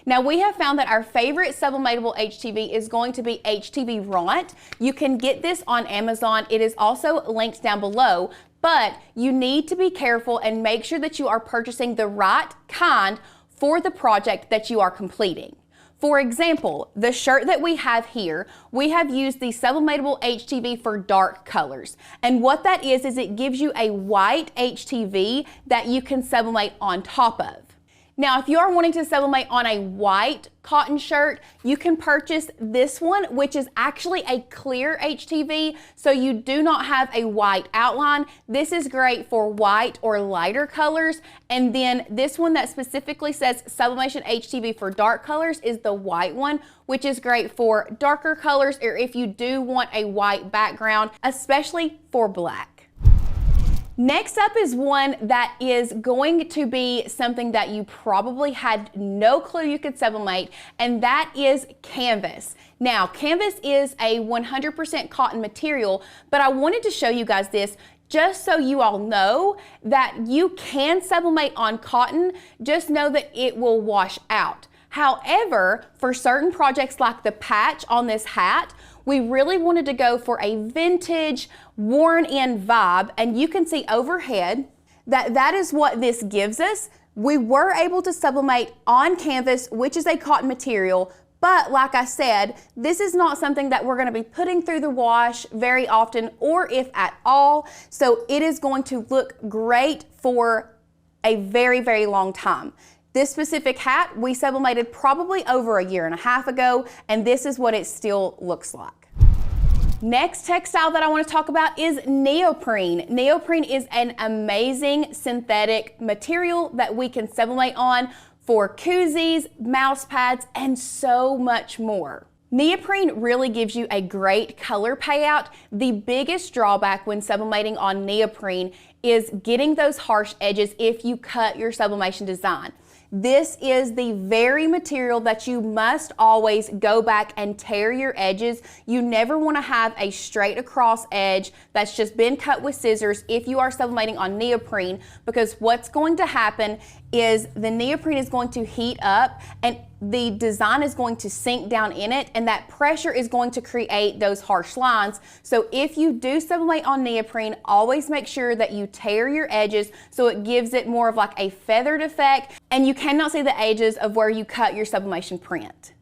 Now we have found that our favorite sublimatable HTV is going to be HTV Ront. You can get this on Amazon. It is also linked down below, but you need to be careful and make sure that you are purchasing the right kind for the project that you are completing. For example, the shirt that we have here, we have used the sublimatable HTV for dark colors. And what that is it gives you a white HTV that you can sublimate on top of. Now, if you are wanting to sublimate on a white cotton shirt, you can purchase this one, which is actually a clear HTV, so you do not have a white outline. This is great for white or lighter colors. And then this one that specifically says Sublimation HTV for dark colors is the white one, which is great for darker colors or if you do want a white background, especially for black. Next up is one that is going to be something that you probably had no clue you could sublimate, and that is canvas. Now, canvas is a 100% cotton material, but I wanted to show you guys this just so you all know that you can sublimate on cotton. Just know that it will wash out. However, for certain projects like the patch on this hat, we really wanted to go for a vintage, worn-in vibe, and you can see overhead that that is what this gives us. We were able to sublimate on canvas, which is a cotton material, But like I said, this is not something that we're going to be putting through the wash very often, or if at all. So it is going to look great for a very, very long time. This specific hat we sublimated probably over a year and a half ago, and this is what it still looks like. Next textile that I want to talk about is neoprene. Neoprene is an amazing synthetic material that we can sublimate on for koozies, mouse pads, and so much more. Neoprene really gives you a great color payout. The biggest drawback when sublimating on neoprene is getting those harsh edges if you cut your sublimation design. This is the very material that you must always go back and tear your edges. You never want to have a straight across edge that's just been cut with scissors if you are sublimating on neoprene, because what's going to happen is the neoprene is going to heat up and the design is going to sink down in it, and that pressure is going to create those harsh lines. So if you do sublimate on neoprene, always make sure that you tear your edges so it gives it more of like a feathered effect, and you cannot see the edges of where you cut your sublimation print.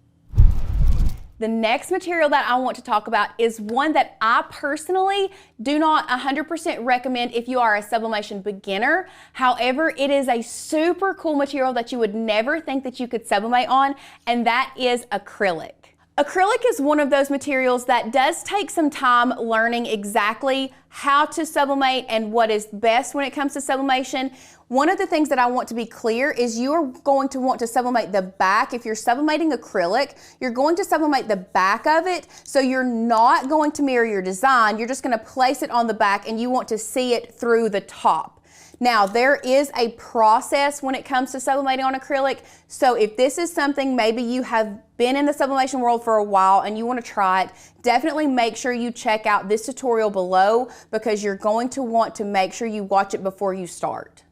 The next material that I want to talk about is one that I personally do not 100% recommend if you are a sublimation beginner. However, it is a super cool material that you would never think that you could sublimate on, and that is acrylic. Acrylic is one of those materials that does take some time learning exactly how to sublimate and what is best when it comes to sublimation. One of the things that I want to be clear is you are going to want to sublimate the back. If you're sublimating acrylic, you're going to sublimate the back of it, so you're not going to mirror your design. You're just going to place it on the back and you want to see it through the top. Now, there is a process when it comes to sublimating on acrylic, so if this is something maybe you have been in the sublimation world for a while and you want to try it, definitely make sure you check out this tutorial below, because you're going to want to make sure you watch it before you start.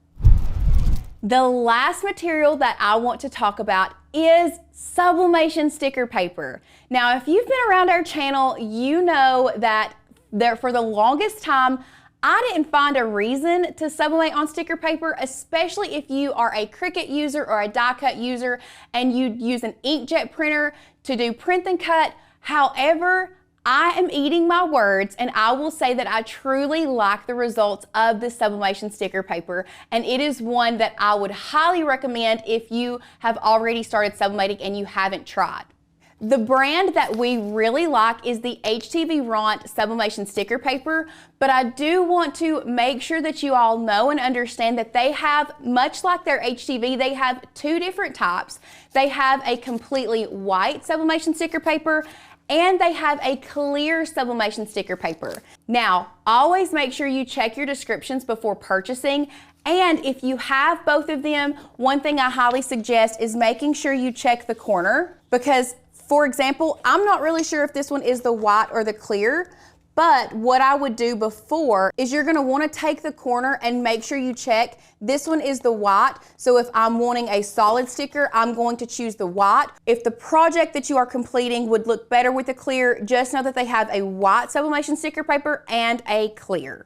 The last material that I want to talk about is sublimation sticker paper. Now, if you've been around our channel, you know that for the longest time, I didn't find a reason to sublimate on sticker paper, especially if you are a Cricut user or a die cut user and you use an inkjet printer to do print and cut. However, I am eating my words, and I will say that I truly like the results of the sublimation sticker paper, and it is one that I would highly recommend if you have already started sublimating and you haven't tried. The brand that we really like is the HTV Ront sublimation sticker paper, but I do want to make sure that you all know and understand that they have, much like their HTV, they have two different types. They have a completely white sublimation sticker paper, and they have a clear sublimation sticker paper. Now, always make sure you check your descriptions before purchasing. And if you have both of them, one thing I highly suggest is making sure you check the corner, because for example, I'm not really sure if this one is the white or the clear, but what I would do before is you're gonna wanna take the corner and make sure you check. This one is the white, so if I'm wanting a solid sticker, I'm going to choose the white. If the project that you are completing would look better with the clear, just know that they have a white sublimation sticker paper and a clear.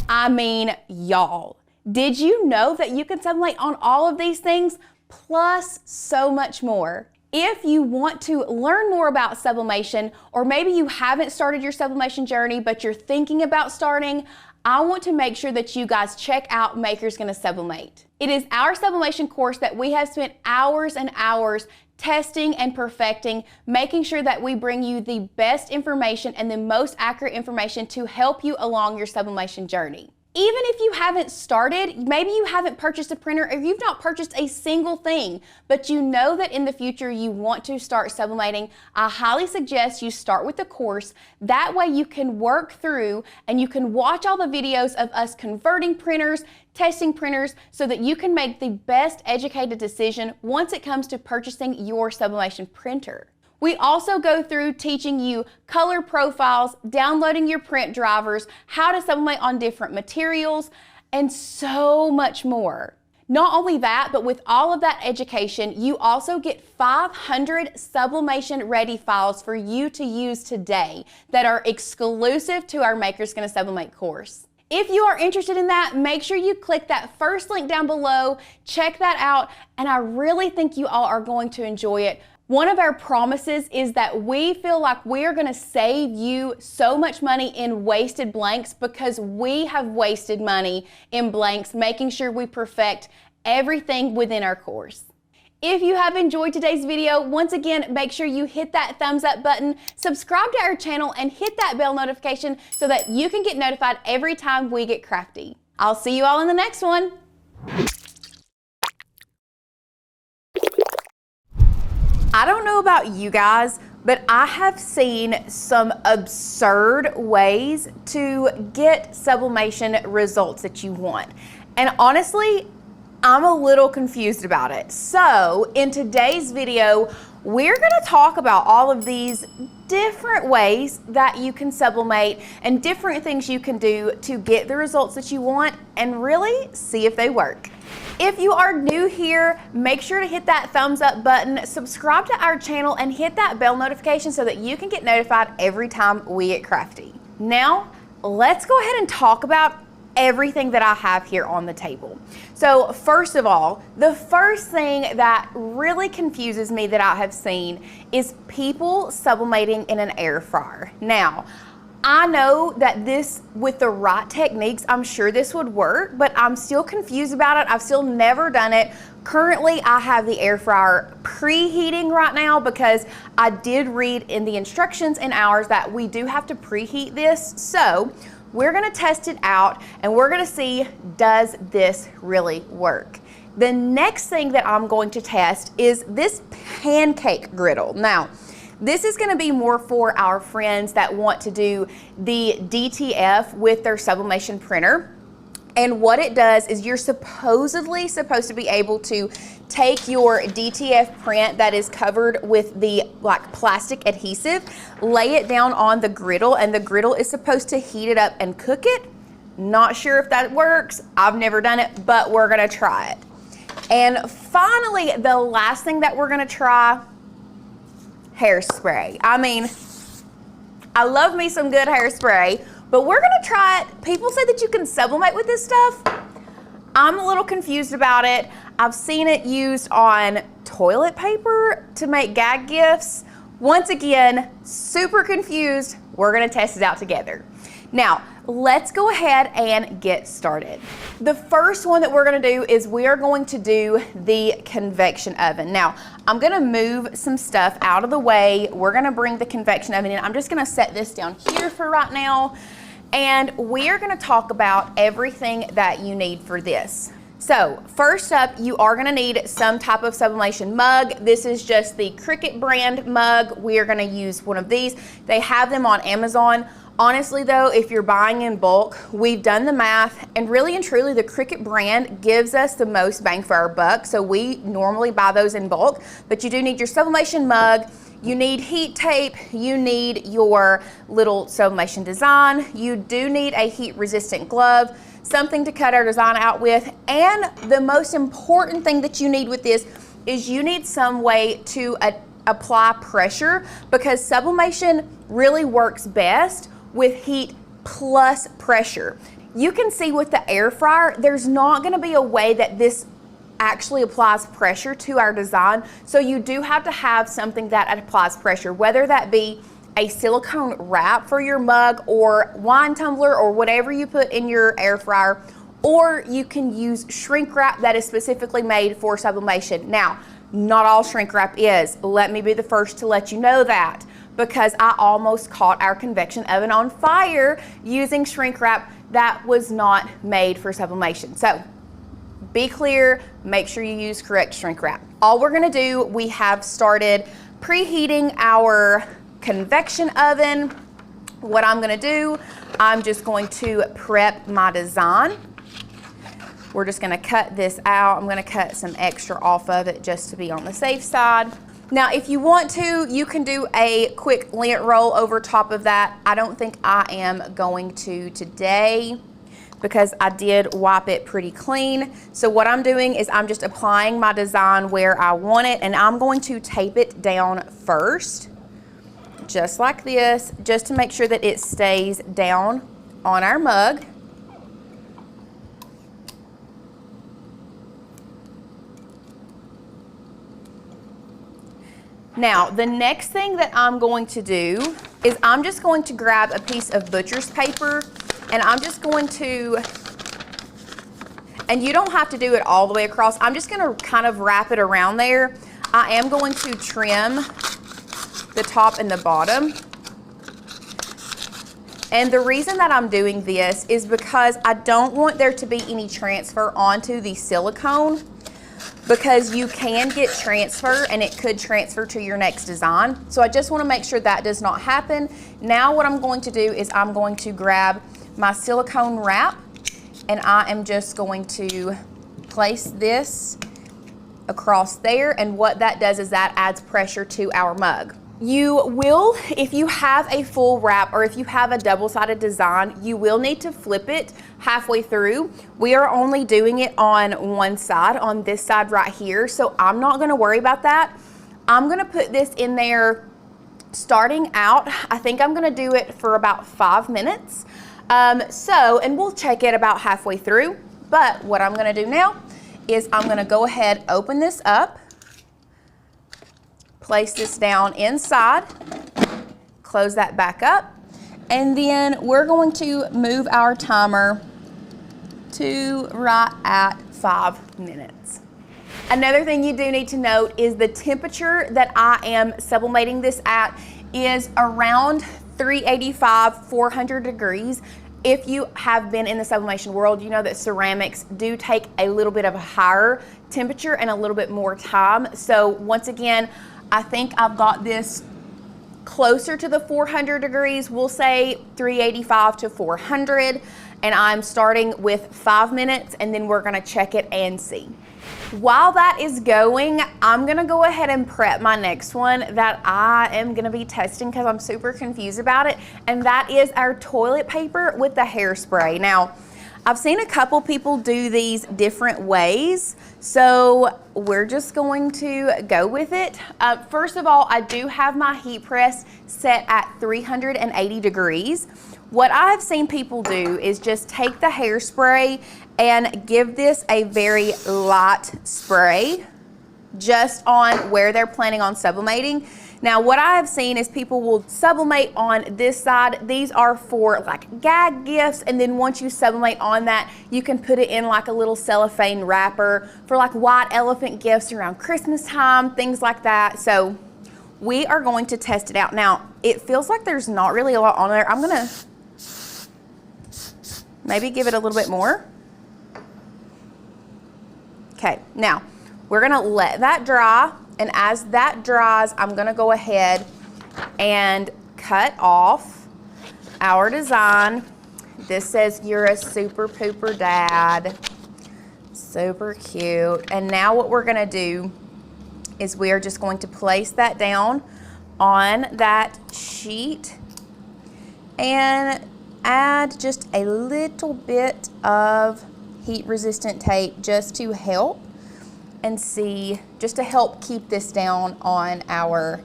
I mean, y'all, did you know that you can sublimate on all of these things, plus so much more? If you want to learn more about sublimation, or maybe you haven't started your sublimation journey, but you're thinking about starting, I want to make sure that you guys check out Maker's Gonna Sublimate. It is our sublimation course that we have spent hours and hours testing and perfecting, making sure that we bring you the best information and the most accurate information to help you along your sublimation journey. Even if you haven't started, maybe you haven't purchased a printer or you've not purchased a single thing, but you know that in the future you want to start sublimating, I highly suggest you start with the course. That way you can work through and you can watch all the videos of us converting printers, testing printers, so that you can make the best educated decision once it comes to purchasing your sublimation printer. We also go through teaching you color profiles, downloading your print drivers, how to sublimate on different materials, and so much more. Not only that, but with all of that education, you also get 500 sublimation ready files for you to use today that are exclusive to our Maker's Gonna Sublimate course. If you are interested in that, make sure you click that first link down below, check that out, and I really think you all are going to enjoy it. One of our promises is that we feel like we're gonna save you so much money in wasted blanks because we have wasted money in blanks, making sure we perfect everything within our course. If you have enjoyed today's video, once again, make sure you hit that thumbs up button, subscribe to our channel, and hit that bell notification so that you can get notified every time we get crafty. I'll see you all in the next one. I don't know about you guys, but I have seen some absurd ways to get sublimation results that you want. And honestly, I'm a little confused about it. So in today's video, we're gonna talk about all of these different ways that you can sublimate and different things you can do to get the results that you want and really see if they work. If you are new here, make sure to hit that thumbs up button, subscribe to our channel, and hit that bell notification so that you can get notified every time we get crafty. Now, let's go ahead and talk about everything that I have here on the table. So first of all, the first thing that really confuses me that I have seen is people sublimating in an air fryer. Now, I know that this, with the right techniques, I'm sure this would work, but I'm still confused about it. I've still never done it. Currently, I have the air fryer preheating right now because I did read in the instructions in ours that we do have to preheat this. So we're gonna test it out and we're gonna see, does this really work? The next thing that I'm going to test is this pancake griddle. Now, this is gonna be more for our friends that want to do the DTF with their sublimation printer. And what it does is you're supposedly supposed to be able to take your DTF print that is covered with the like plastic adhesive, lay it down on the griddle, and the griddle is supposed to heat it up and cook it. Not sure if that works. I've never done it, but we're gonna try it. And finally, the last thing that we're gonna try, hairspray. I mean, I love me some good hairspray, but we're gonna try it. People say that you can sublimate with this stuff. I'm a little confused about it. I've seen it used on toilet paper to make gag gifts. Once again, super confused. We're gonna test it out together. Now, let's go ahead and get started. The first one that we're gonna do is we are going to do the convection oven. Now, I'm gonna move some stuff out of the way. We're gonna bring the convection oven in. I'm just gonna set this down here for right now. And we are gonna talk about everything that you need for this. So first up, you are gonna need some type of sublimation mug. This is just the Cricut brand mug. We are gonna use one of these. They have them on Amazon. Honestly though, if you're buying in bulk, we've done the math, and really and truly the Cricut brand gives us the most bang for our buck. So we normally buy those in bulk, but you do need your sublimation mug, you need heat tape, you need your little sublimation design, you do need a heat resistant glove, something to cut our design out with, and the most important thing that you need with this is you need some way to apply pressure, because sublimation really works best with heat plus pressure. You can see with the air fryer, there's not gonna be a way that this actually applies pressure to our design. So you do have to have something that applies pressure, whether that be a silicone wrap for your mug or wine tumbler or whatever you put in your air fryer, or you can use shrink wrap that is specifically made for sublimation. Now, not all shrink wrap is. Let me be the first to let you know that, because I almost caught our convection oven on fire using shrink wrap that was not made for sublimation. So be clear, make sure you use correct shrink wrap. All we're gonna do, we have started preheating our convection oven. What I'm gonna do, I'm just going to prep my design. We're just gonna cut this out. I'm gonna cut some extra off of it just to be on the safe side. Now, if you want to, you can do a quick lint roll over top of that. I don't think I am going to today because I did wipe it pretty clean. So what I'm doing is I'm just applying my design where I want it, and I'm going to tape it down first, just like this, just to make sure that it stays down on our mug. Now, the next thing that I'm going to do is I'm just going to grab a piece of butcher's paper, and I'm just going to, and you don't have to do it all the way across. I'm just gonna kind of wrap it around there. I am going to trim the top and the bottom. And the reason that I'm doing this is because I don't want there to be any transfer onto the silicone, because you can get transfer and it could transfer to your next design. So I just want to make sure that does not happen. Now what I'm going to do is I'm going to grab my silicone wrap, and I am just going to place this across there, and what that does is that adds pressure to our mug. You will, if you have a full wrap or if you have a double-sided design, you will need to flip it halfway through. We are only doing it on one side, on this side right here, so I'm not gonna worry about that. I'm gonna put this in there starting out. I think I'm gonna do it for about 5 minutes. And we'll check it about halfway through. But what I'm gonna do now is I'm gonna go ahead, open this up, place this down inside, close that back up, and then we're going to move our timer to right at 5 minutes. Another thing you do need to note is the temperature that I am sublimating this at is around 385, 400 degrees. If you have been in the sublimation world, you know that ceramics do take a little bit of a higher temperature and a little bit more time. So once again, I think I've got this closer to the 400 degrees. We'll say 385 to 400, and I'm starting with 5 minutes, and then we're gonna check it and see. While that is going, I'm gonna go ahead and prep my next one that I am gonna be testing because I'm super confused about it, and that is our toilet paper with the hairspray. Now, I've seen a couple people do these different ways, so we're just going to go with it. First of all, I do have my heat press set at 380 degrees. What I've seen people do is just take the hairspray and give this a very light spray just on where they're planning on sublimating. Now, what I have seen is people will sublimate on this side. These are for like gag gifts, and then once you sublimate on that, you can put it in like a little cellophane wrapper for like white elephant gifts around Christmas time, things like that. So we are going to test it out. Now, it feels like there's not really a lot on there. I'm gonna maybe give it a little bit more. Okay, now we're gonna let that dry. And as that dries, I'm gonna go ahead and cut off our design. This says, "You're a super pooper dad." Super cute. And now what we're gonna do is we are just going to place that down on that sheet and add just a little bit of heat resistant tape just to help and see, just to help keep this down on our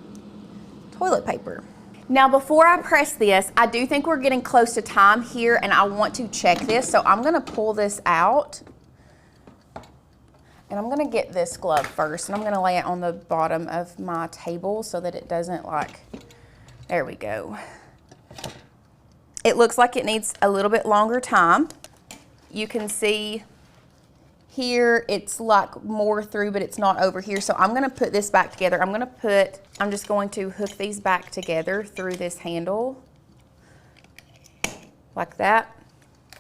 toilet paper. Now, before I press this, I do think we're getting close to time here, and I want to check this. So I'm gonna pull this out, and I'm gonna get this glove first, and I'm gonna lay it on the bottom of my table so that it doesn't there we go. It looks like it needs a little bit longer time. You can see here it's like more through, but it's not over here. So I'm gonna put this back together. I'm just going to hook these back together through this handle like that.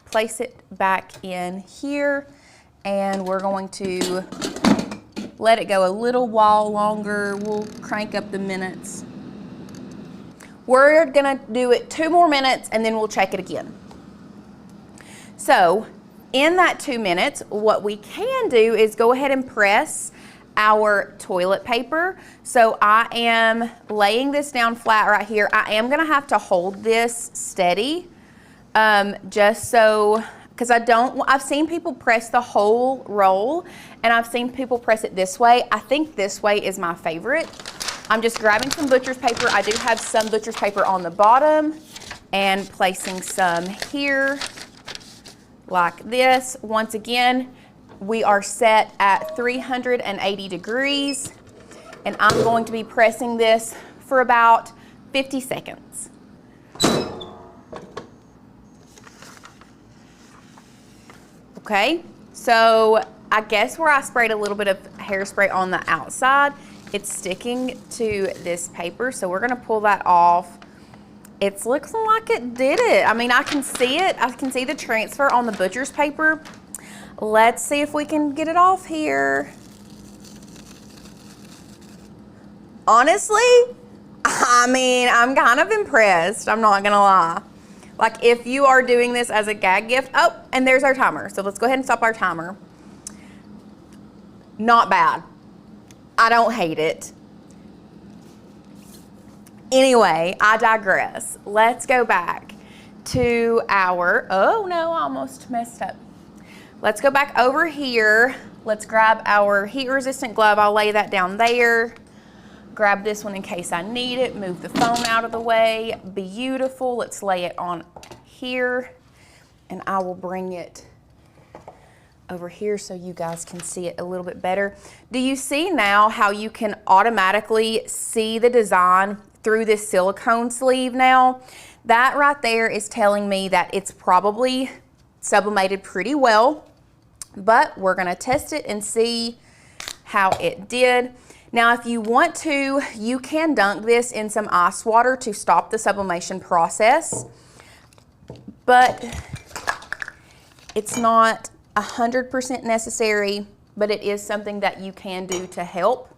Place it back in here, and we're going to let it go a little while longer. We'll crank up the minutes. We're gonna do it 2 more minutes, and then we'll check it again. So in that 2 minutes, what we can do is go ahead and press our toilet paper. So I am laying this down flat right here. I am gonna have to hold this steady, just so, because I've seen people press the whole roll, and I've seen people press it this way. I think this way is my favorite. I'm just grabbing some butcher's paper. I do have some butcher's paper on the bottom and placing some here like this. Once again, we are set at 380 degrees. and I'm going to be pressing this for about 50 seconds. Okay, so I guess where I sprayed a little bit of hairspray on the outside, it's sticking to this paper, so we're gonna pull that off. It looks like it did it. I mean, I can see it. I can see the transfer on the butcher's paper. Let's see if we can get it off here. Honestly, I mean, I'm kind of impressed. I'm not gonna lie. Like, if you are doing this as a gag gift, oh, and there's our timer. So let's go ahead and stop our timer. Not bad. I don't hate it. Anyway, I digress. Let's go back to our, oh no, I almost messed up. Let's go back over here. Let's grab our heat resistant glove. I'll lay that down there. Grab this one in case I need it. Move the phone out of the way. Beautiful. Let's lay it on here, and I will bring it over here so you guys can see it a little bit better. Do you see now how you can automatically see the design through this silicone sleeve now? That right there is telling me that it's probably sublimated pretty well, but we're gonna test it and see how it did. Now, if you want to, you can dunk this in some ice water to stop the sublimation process, but it's not 100% necessary, but it is something that you can do to help.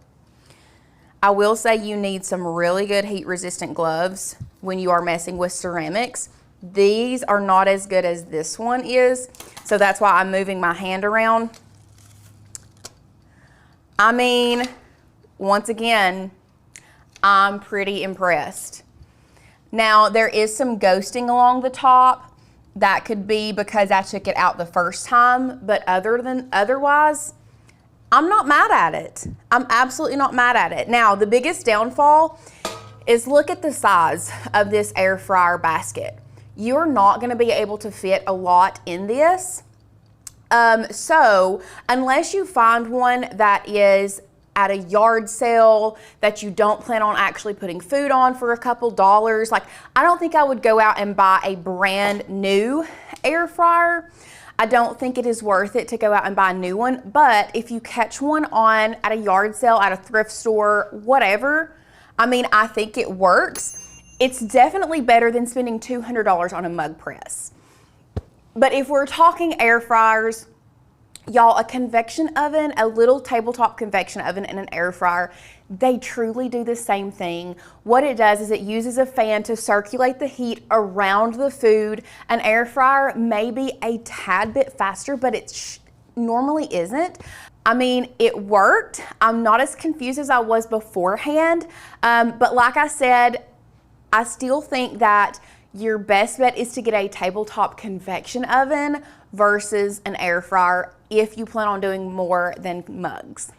I will say you need some really good heat resistant gloves when you are messing with ceramics. These are not as good as this one is, so that's why I'm moving my hand around. I mean, once again, I'm pretty impressed. Now, there is some ghosting along the top. That could be because I took it out the first time, but otherwise, I'm not mad at it. I'm absolutely not mad at it. Now, the biggest downfall is look at the size of this air fryer basket. You're not gonna be able to fit a lot in this. So unless you find one that is at a yard sale that you don't plan on actually putting food on for a couple dollars, like, I don't think I would go out and buy a brand new air fryer. I don't think it is worth it to go out and buy a new one, but if you catch one on at a yard sale, at a thrift store, whatever, I mean, I think it works. It's definitely better than spending $200 on a mug press. But if we're talking air fryers, y'all, a convection oven, a little tabletop convection oven and an air fryer, they truly do the same thing. What it does is it uses a fan to circulate the heat around the food. An air fryer may be a tad bit faster, but it normally isn't. I mean, it worked. I'm not as confused as I was beforehand, but like I said, I still think that your best bet is to get a tabletop convection oven versus an air fryer if you plan on doing more than mugs.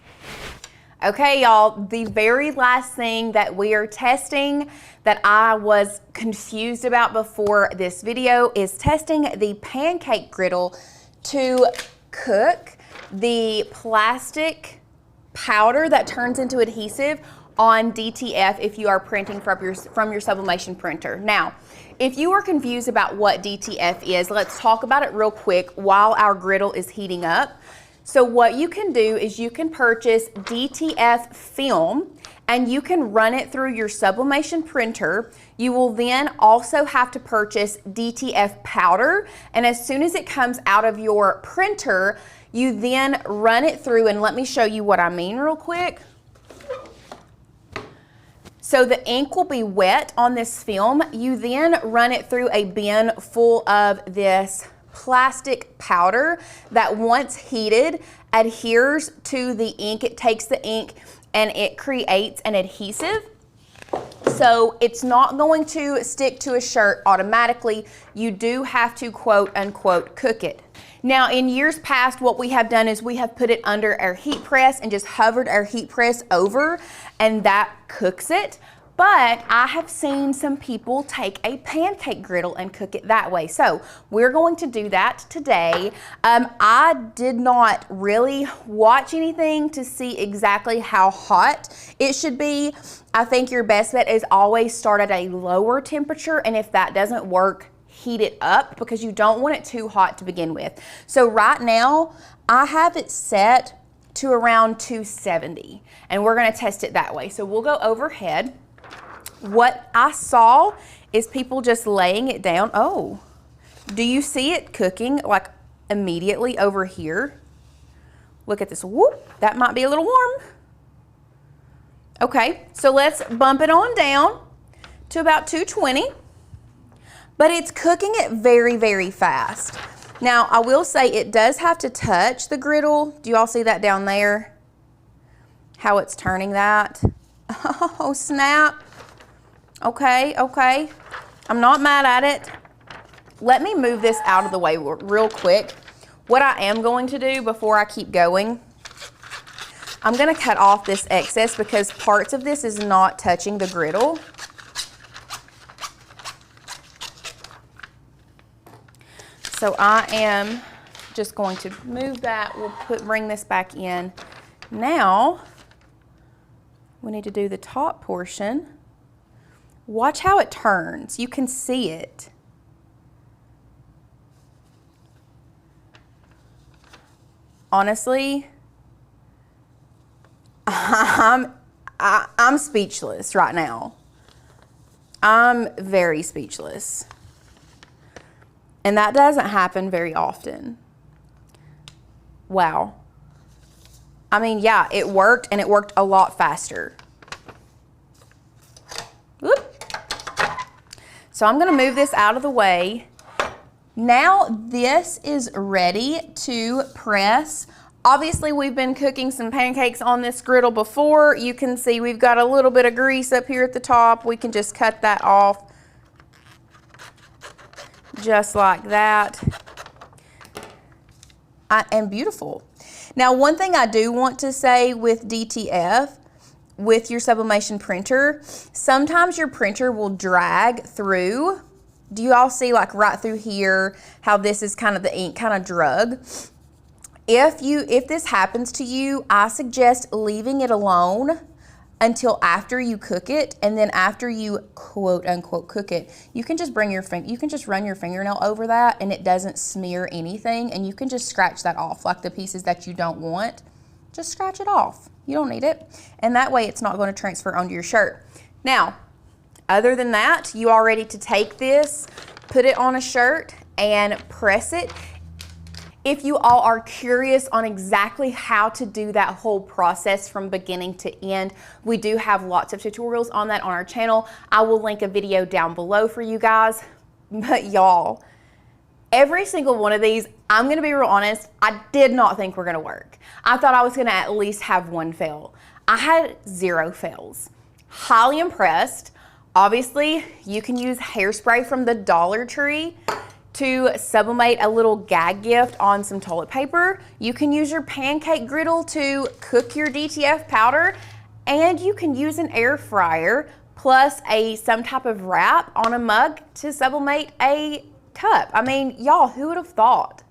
Okay, y'all, the very last thing that we are testing that I was confused about before this video is testing the pancake griddle to cook the plastic powder that turns into adhesive on DTF if you are printing from your sublimation printer. Now, if you are confused about what DTF is, let's talk about it real quick while our griddle is heating up. So what you can do is you can purchase DTF film and you can run it through your sublimation printer. You will then also have to purchase DTF powder, and as soon as it comes out of your printer, you then run it through, and let me show you what I mean real quick. So the ink will be wet on this film. You then run it through a bin full of this plastic powder that once heated adheres to the ink. It takes the ink and it creates an adhesive. So it's not going to stick to a shirt automatically. You do have to quote unquote cook it. Now, in years past, what we have done is we have put it under our heat press and just hovered our heat press over, and that cooks it. but I have seen some people take a pancake griddle and cook it that way. So we're going to do that today. I did not really watch anything to see exactly how hot it should be. I think your best bet is always start at a lower temperature, and if that doesn't work, heat it up because you don't want it too hot to begin with. So right now, I have it set to around 270, and we're gonna test it that way. So we'll go overhead. What I saw is people just laying it down. Oh, do you see it cooking like immediately over here? Look at this, whoop, that might be a little warm. Okay, so let's bump it on down to about 220, but it's cooking it very, very fast. Now, I will say it does have to touch the griddle. Do you all see that down there? How it's turning that? Oh, snap. Okay, okay. I'm not mad at it. Let me move this out of the way real quick. What I am going to do before I keep going, I'm gonna cut off this excess because parts of this is not touching the griddle. So I am just going to move that. We'll bring this back in. Now, we need to do the top portion. Watch how it turns. You can see it. Honestly, I'm speechless right now. I'm very speechless. And that doesn't happen very often. Wow. I mean, yeah, it worked, and it worked a lot faster. Whoop. So I'm gonna move this out of the way. Now this is ready to press. Obviously, we've been cooking some pancakes on this griddle before. You can see we've got a little bit of grease up here at the top. We can just cut that off. Just like that. And beautiful. Now, one thing I do want to say with DTF, with your sublimation printer, sometimes your printer will drag through. Do you all see like right through here how this is kind of the ink kind of drug? If this happens to you, I suggest leaving it alone until after you cook it, and then after you quote unquote cook it, you can just run your fingernail over that and it doesn't smear anything, and you can just scratch that off, like the pieces that you don't want. Just scratch it off. You don't need it. And that way it's not going to transfer onto your shirt. Now, other than that, you are ready to take this, put it on a shirt, and press it. If you all are curious on exactly how to do that whole process from beginning to end, we do have lots of tutorials on that on our channel. I will link a video down below for you guys. But y'all, every single one of these, I'm gonna be real honest, I did not think were gonna work. I thought I was gonna at least have one fail. I had 0 fails. Highly impressed. Obviously, you can use hairspray from the Dollar Tree to sublimate a little gag gift on some toilet paper. You can use your pancake griddle to cook your DTF powder, and you can use an air fryer plus some type of wrap on a mug to sublimate a cup. I mean, y'all, who would have thought?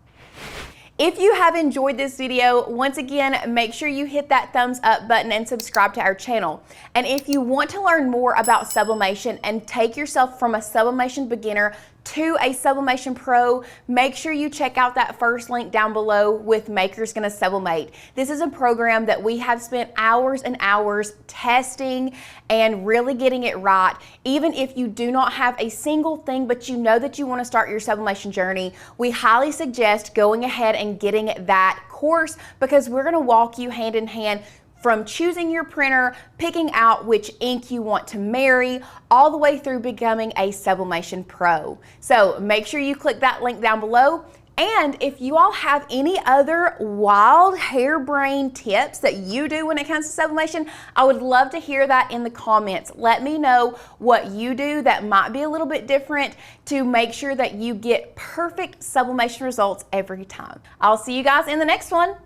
If you have enjoyed this video, once again, make sure you hit that thumbs up button and subscribe to our channel. And if you want to learn more about sublimation and take yourself from a sublimation beginner to a sublimation pro, make sure you check out that first link down below with Maker's Gonna Sublimate. This is a program that we have spent hours and hours testing and really getting it right. Even if you do not have a single thing, but you know that you want to start your sublimation journey, we highly suggest going ahead and getting that course, because we're going to walk you hand in hand from choosing your printer, picking out which ink you want to marry, all the way through becoming a sublimation pro. So make sure you click that link down below. And if you all have any other wild harebrained tips that you do when it comes to sublimation, I would love to hear that in the comments. Let me know what you do that might be a little bit different to make sure that you get perfect sublimation results every time. I'll see you guys in the next one.